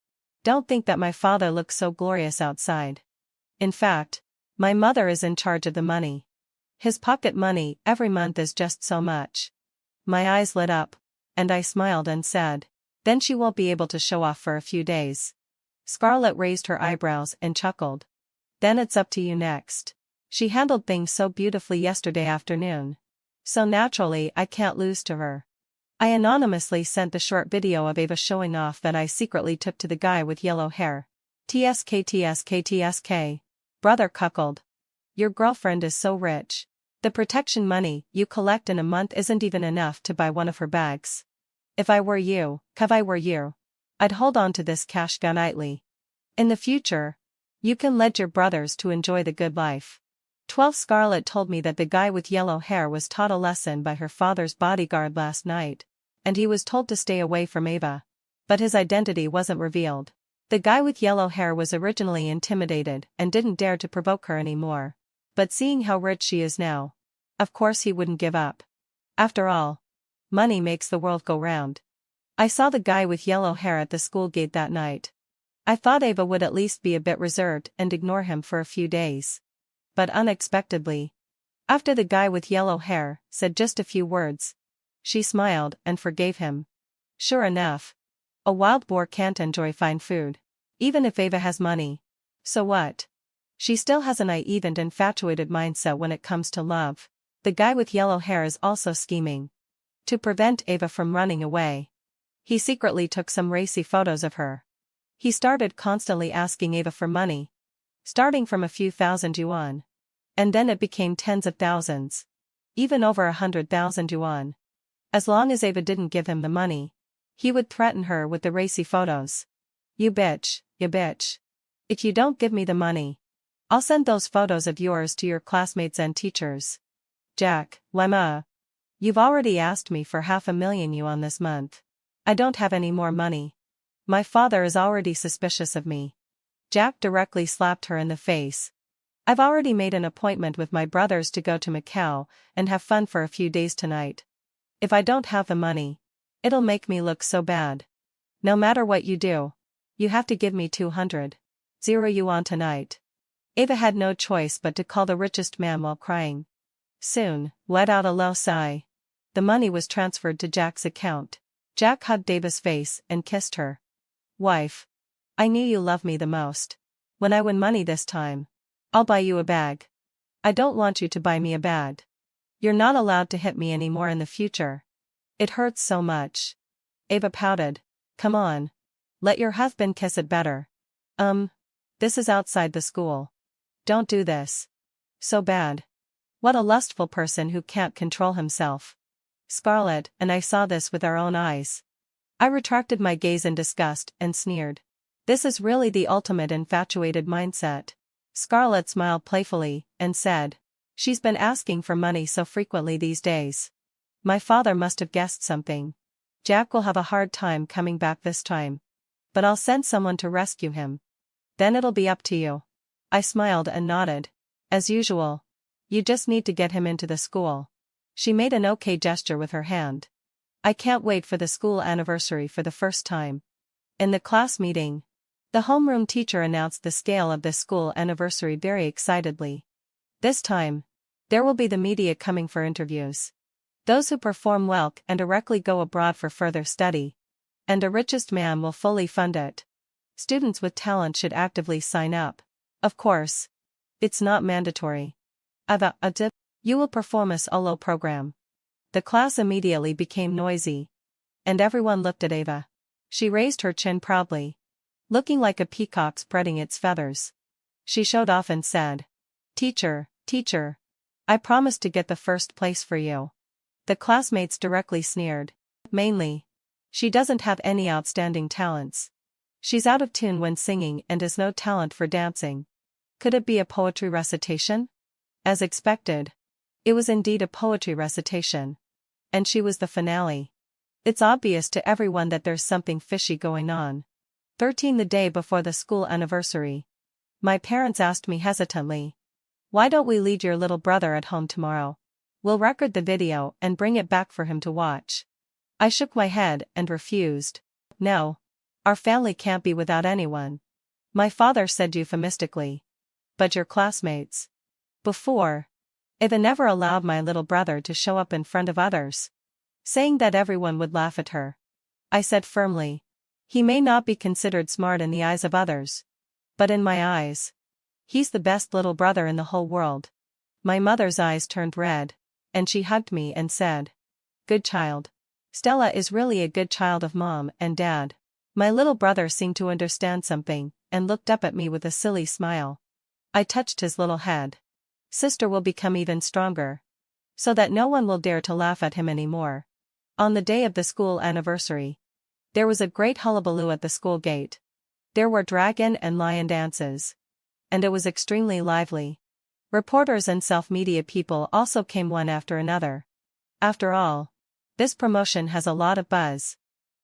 Speaker 1: Don't think that my father looks so glorious outside. In fact, my mother is in charge of the money. His pocket money every month is just so much." My eyes lit up, and I smiled and said, "Then she won't be able to show off for a few days." Scarlett raised her eyebrows and chuckled. "Then it's up to you next. She handled things so beautifully yesterday afternoon. So naturally I can't lose to her." I anonymously sent the short video of Ava showing off that I secretly took to the guy with yellow hair. TSK. Brother cuckold. Your girlfriend is so rich. The protection money you collect in a month isn't even enough to buy one of her bags. If I were you, I'd hold on to this cash tightly. In the future, you can lead your brothers to enjoy the good life. 12 Scarlett told me that the guy with yellow hair was taught a lesson by her father's bodyguard last night, and he was told to stay away from Ava. But his identity wasn't revealed. The guy with yellow hair was originally intimidated and didn't dare to provoke her anymore. But seeing how rich she is now, of course he wouldn't give up. After all, money makes the world go round. I saw the guy with yellow hair at the school gate that night. I thought Ava would at least be a bit reserved and ignore him for a few days. But unexpectedly, after the guy with yellow hair said just a few words, she smiled and forgave him. Sure enough, a wild boar can't enjoy fine food, even if Ava has money. So what? She still has a naive and infatuated mindset when it comes to love. The guy with yellow hair is also scheming to prevent Ava from running away. He secretly took some racy photos of her. He started constantly asking Ava for money, starting from a few thousand yuan. And then it became tens of thousands. Even over 100,000 yuan. As long as Ava didn't give him the money, he would threaten her with the racy photos. You bitch. If you don't give me the money, I'll send those photos of yours to your classmates and teachers." "Jack, Lemma. You've already asked me for 500,000 yuan this month. I don't have any more money. My father is already suspicious of me." Jack directly slapped her in the face. "I've already made an appointment with my brothers to go to Macau and have fun for a few days tonight. If I don't have the money, it'll make me look so bad. No matter what you do, you have to give me 200 yuan tonight." Ava had no choice but to call the richest man while crying. Soon, let out a low sigh. The money was transferred to Jack's account. Jack hugged Ava's face and kissed her. "Wife, I knew you love me the most. When I win money this time, I'll buy you a bag. I don't want you to buy me a bag. You're not allowed to hit me anymore in the future. It hurts so much." Ava pouted. "Come on. Let your husband kiss it better." This is outside the school. Don't do this. So bad. What a lustful person who can't control himself." Scarlett and I saw this with our own eyes. I retracted my gaze in disgust and sneered. This is really the ultimate infatuated mindset. Scarlett smiled playfully, and said, "She's been asking for money so frequently these days. My father must have guessed something. Jack will have a hard time coming back this time. But I'll send someone to rescue him. Then it'll be up to you." I smiled and nodded. "As usual. You just need to get him into the school." She made an okay gesture with her hand. "I can't wait for the school anniversary for the first time." In the class meeting, the homeroom teacher announced the scale of the school anniversary very excitedly. "This time, there will be the media coming for interviews. Those who perform well and directly go abroad for further study. And a richest man will fully fund it. Students with talent should actively sign up. Of course. It's not mandatory. You will perform a solo program." The class immediately became noisy. And everyone looked at Ava. She raised her chin proudly, looking like a peacock spreading its feathers. She showed off and said, Teacher, I promised to get the first place for you." The classmates directly sneered. "Mainly. She doesn't have any outstanding talents. She's out of tune when singing and has no talent for dancing." Could it be a poetry recitation? As expected. It was indeed a poetry recitation. And she was the finale. It's obvious to everyone that there's something fishy going on. 13 The day before the school anniversary. My parents asked me hesitantly, "Why don't we leave your little brother at home tomorrow? We'll record the video and bring it back for him to watch." I shook my head and refused. "No. Our family can't be without anyone." My father said euphemistically. "But your classmates." Before, Eva never allowed my little brother to show up in front of others, saying that everyone would laugh at her. I said firmly, "He may not be considered smart in the eyes of others. But in my eyes, he's the best little brother in the whole world." My mother's eyes turned red, and she hugged me and said, "Good child. Stella is really a good child of Mom and Dad." My little brother seemed to understand something, and looked up at me with a silly smile. I touched his little head. "Sister will become even stronger. So that no one will dare to laugh at him anymore." On the day of the school anniversary, there was a great hullabaloo at the school gate. There were dragon and lion dances. And it was extremely lively. Reporters and self-media people also came one after another. After all, this promotion has a lot of buzz.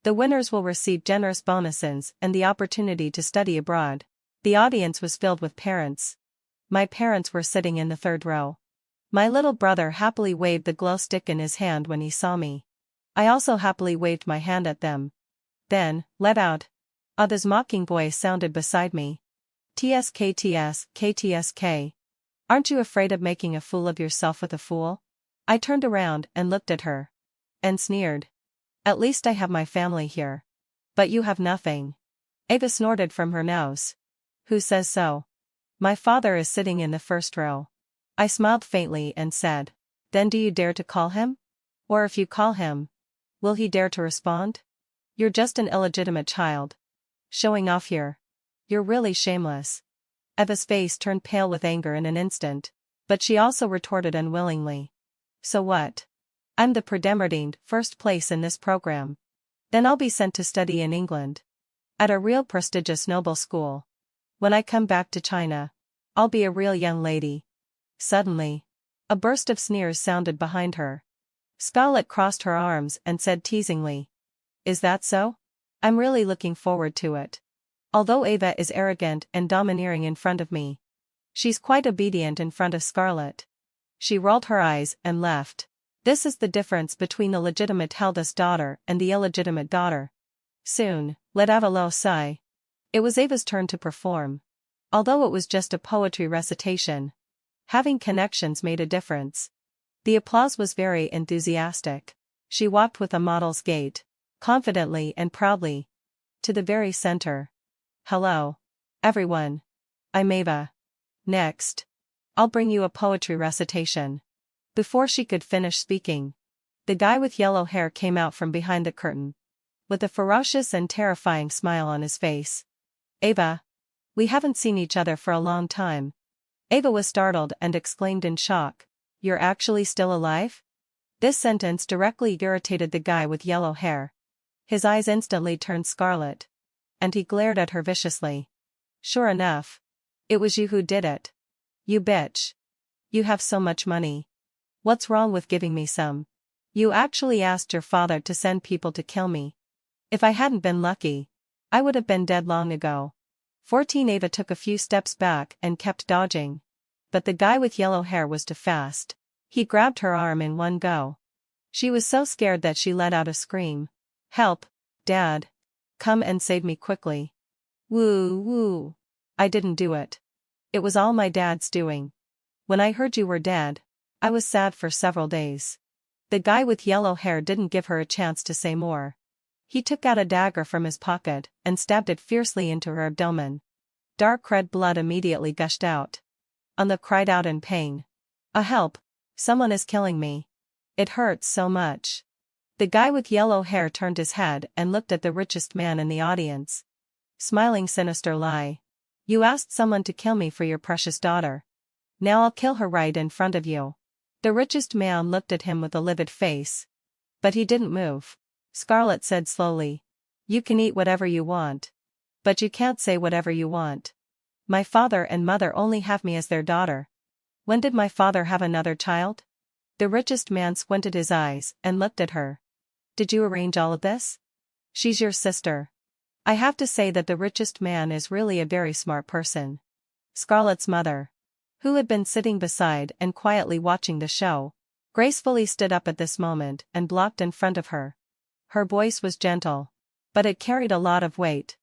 Speaker 1: The winners will receive generous bonuses and the opportunity to study abroad. The audience was filled with parents. My parents were sitting in the third row. My little brother happily waved the glow stick in his hand when he saw me. I also happily waved my hand at them. Then, let out. Ada's mocking voice sounded beside me. KTSK. Aren't you afraid of making a fool of yourself with a fool?" I turned around and looked at her. And sneered. "At least I have my family here. But you have nothing." Ava snorted from her nose. "Who says so? My father is sitting in the first row." I smiled faintly and said, "Then do you dare to call him? Or if you call him, will he dare to respond? You're just an illegitimate child. Showing off here. You're really shameless." Eva's face turned pale with anger in an instant, but she also retorted unwillingly. "So what? I'm the predetermined first place in this program. Then I'll be sent to study in England. At a real prestigious noble school. When I come back to China, I'll be a real young lady." Suddenly, a burst of sneers sounded behind her. Scarlett crossed her arms and said teasingly, "Is that so? I'm really looking forward to it. Although Ava is arrogant and domineering in front of me, she's quite obedient in front of Scarlett." She rolled her eyes and left. This is the difference between the legitimate eldest daughter and the illegitimate daughter. Soon, let out a low sigh. It was Ava's turn to perform. Although it was just a poetry recitation, having connections made a difference. The applause was very enthusiastic. She walked with a model's gait, confidently and proudly, to the very center. "Hello, everyone. I'm Ava. Next, I'll bring you a poetry recitation." Before she could finish speaking, the guy with yellow hair came out from behind the curtain, with a ferocious and terrifying smile on his face. "Ava, we haven't seen each other for a long time." Ava was startled and exclaimed in shock, "You're actually still alive?" This sentence directly irritated the guy with yellow hair. His eyes instantly turned scarlet, and he glared at her viciously. Sure enough, It was you who did it. You bitch. You have so much money. What's wrong with giving me some? You actually asked your father to send people to kill me. If I hadn't been lucky, I would have been dead long ago. 14 Ava took a few steps back and kept dodging. But the guy with yellow hair was too fast. He grabbed her arm in one go. She was so scared that she let out a scream. Help, Dad. Come and save me quickly. Woo woo. I didn't do it. It was all my dad's doing. When I heard you were dead, I was sad for several days. The guy with yellow hair didn't give her a chance to say more. He took out a dagger from his pocket and stabbed it fiercely into her abdomen. Dark red blood immediately gushed out. Anna cried out in pain. Help! Someone is killing me. It hurts so much. The guy with yellow hair turned his head and looked at the richest man in the audience. Smiling sinister lie. You asked someone to kill me for your precious daughter. Now I'll kill her right in front of you. The richest man looked at him with a livid face. But he didn't move. Scarlett said slowly. You can eat whatever you want. But you can't say whatever you want. My father and mother only have me as their daughter. When did my father have another child? The richest man squinted his eyes and looked at her. Did you arrange all of this? She's your sister. I have to say that the richest man is really a very smart person. Scarlett's mother, who had been sitting beside and quietly watching the show, gracefully stood up at this moment and blocked in front of her. Her voice was gentle, but it carried a lot of weight.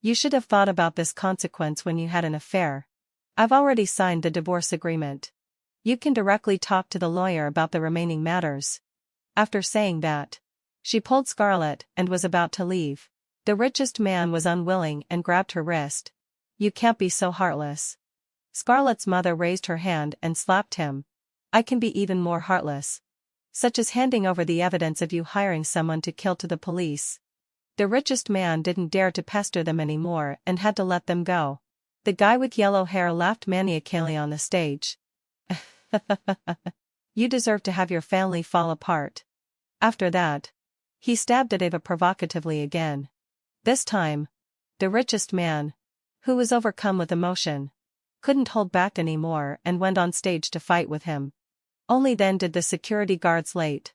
Speaker 1: You should have thought about this consequence when you had an affair. I've already signed the divorce agreement. You can directly talk to the lawyer about the remaining matters. After saying that, she pulled Scarlett and was about to leave. The richest man was unwilling and grabbed her wrist. You can't be so heartless. Scarlett's mother raised her hand and slapped him. I can be even more heartless. Such as handing over the evidence of you hiring someone to kill to the police. The richest man didn't dare to pester them anymore and had to let them go. The guy with yellow hair laughed maniacally on the stage. You deserve to have your family fall apart. After that, he stabbed at Ava provocatively again. This time, the richest man, who was overcome with emotion, couldn't hold back anymore and went on stage to fight with him. Only then did the security guards late.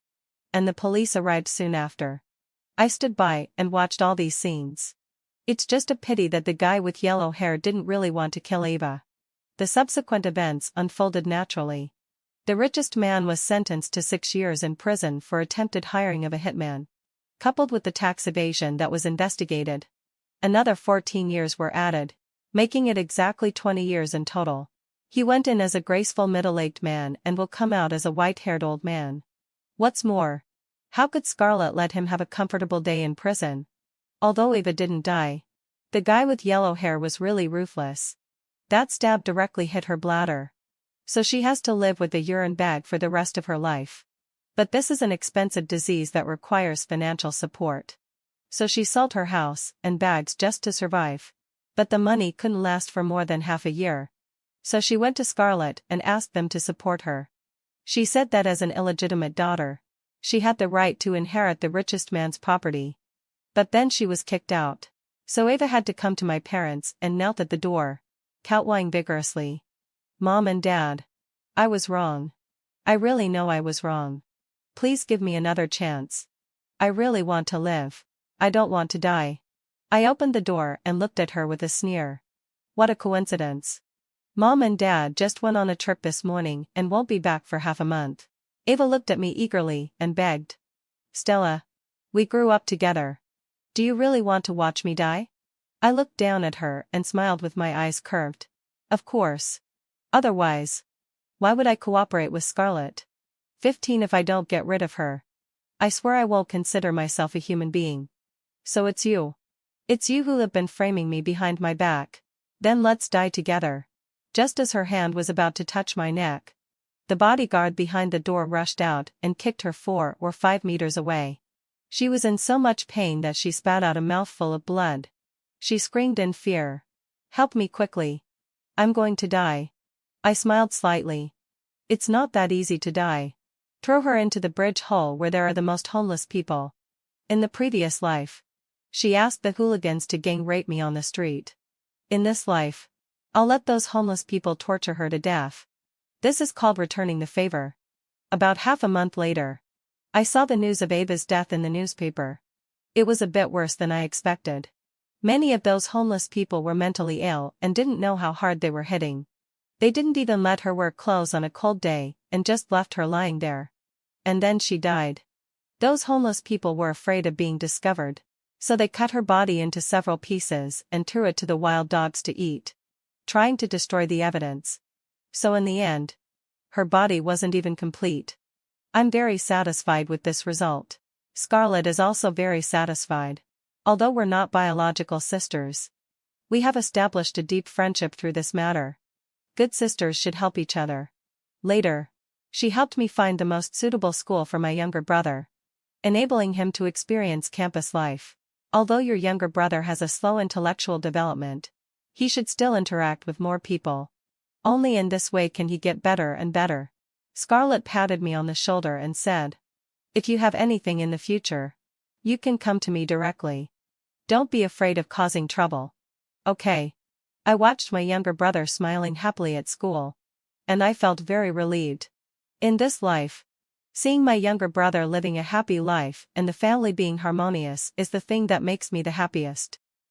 Speaker 1: And the police arrived soon after. I stood by and watched all these scenes. It's just a pity that the guy with yellow hair didn't really want to kill Ava. The subsequent events unfolded naturally. The richest man was sentenced to 6 years in prison for attempted hiring of a hitman. Coupled with the tax evasion that was investigated, another 14 years were added, making it exactly 20 years in total. He went in as a graceful middle-aged man and will come out as a white-haired old man. What's more, how could Scarlett let him have a comfortable day in prison? Although Ava didn't die, the guy with yellow hair was really ruthless. That stab directly hit her bladder. So she has to live with a urine bag for the rest of her life. But this is an expensive disease that requires financial support. So she sold her house and bags just to survive. But the money couldn't last for more than half a year. So she went to Scarlett and asked them to support her. She said that as an illegitimate daughter, she had the right to inherit the richest man's property. But then she was kicked out. So Ava had to come to my parents and knelt at the door, kowtowing vigorously. Mom and Dad, I was wrong. I really know I was wrong. Please give me another chance. I really want to live. I don't want to die. I opened the door and looked at her with a sneer. What a coincidence. Mom and Dad just went on a trip this morning and won't be back for half a month. Ava looked at me eagerly and begged. Stella, we grew up together. Do you really want to watch me die? I looked down at her and smiled with my eyes curved. Of course. Otherwise, why would I cooperate with Scarlett? 15 if I don't get rid of her. I swear I won't consider myself a human being. So it's you. It's you who have been framing me behind my back. Then let's die together. Just as her hand was about to touch my neck, the bodyguard behind the door rushed out and kicked her 4 or 5 meters away. She was in so much pain that she spat out a mouthful of blood. She screamed in fear. Help me quickly. I'm going to die. I smiled slightly. It's not that easy to die. Throw her into the bridge hole where there are the most homeless people. In the previous life, she asked the hooligans to gang rape me on the street. In this life, I'll let those homeless people torture her to death. This is called returning the favor. About half a month later, I saw the news of Ava's death in the newspaper. It was a bit worse than I expected. Many of those homeless people were mentally ill and didn't know how hard they were hitting. They didn't even let her wear clothes on a cold day and just left her lying there. And then she died. Those homeless people were afraid of being discovered, so they cut her body into several pieces and threw it to the wild dogs to eat, trying to destroy the evidence. So in the end, her body wasn't even complete. I'm very satisfied with this result. Scarlett is also very satisfied. Although we're not biological sisters, we have established a deep friendship through this matter. Good sisters should help each other. Later, she helped me find the most suitable school for my younger brother, enabling him to experience campus life. Although your younger brother has a slow intellectual development, he should still interact with more people. Only in this way can he get better and better. Scarlett patted me on the shoulder and said, "If you have anything in the future, you can come to me directly. Don't be afraid of causing trouble. Okay." I watched my younger brother smiling happily at school, and I felt very relieved. In this life, seeing my younger brother living a happy life and the family being harmonious is the thing that makes me the happiest.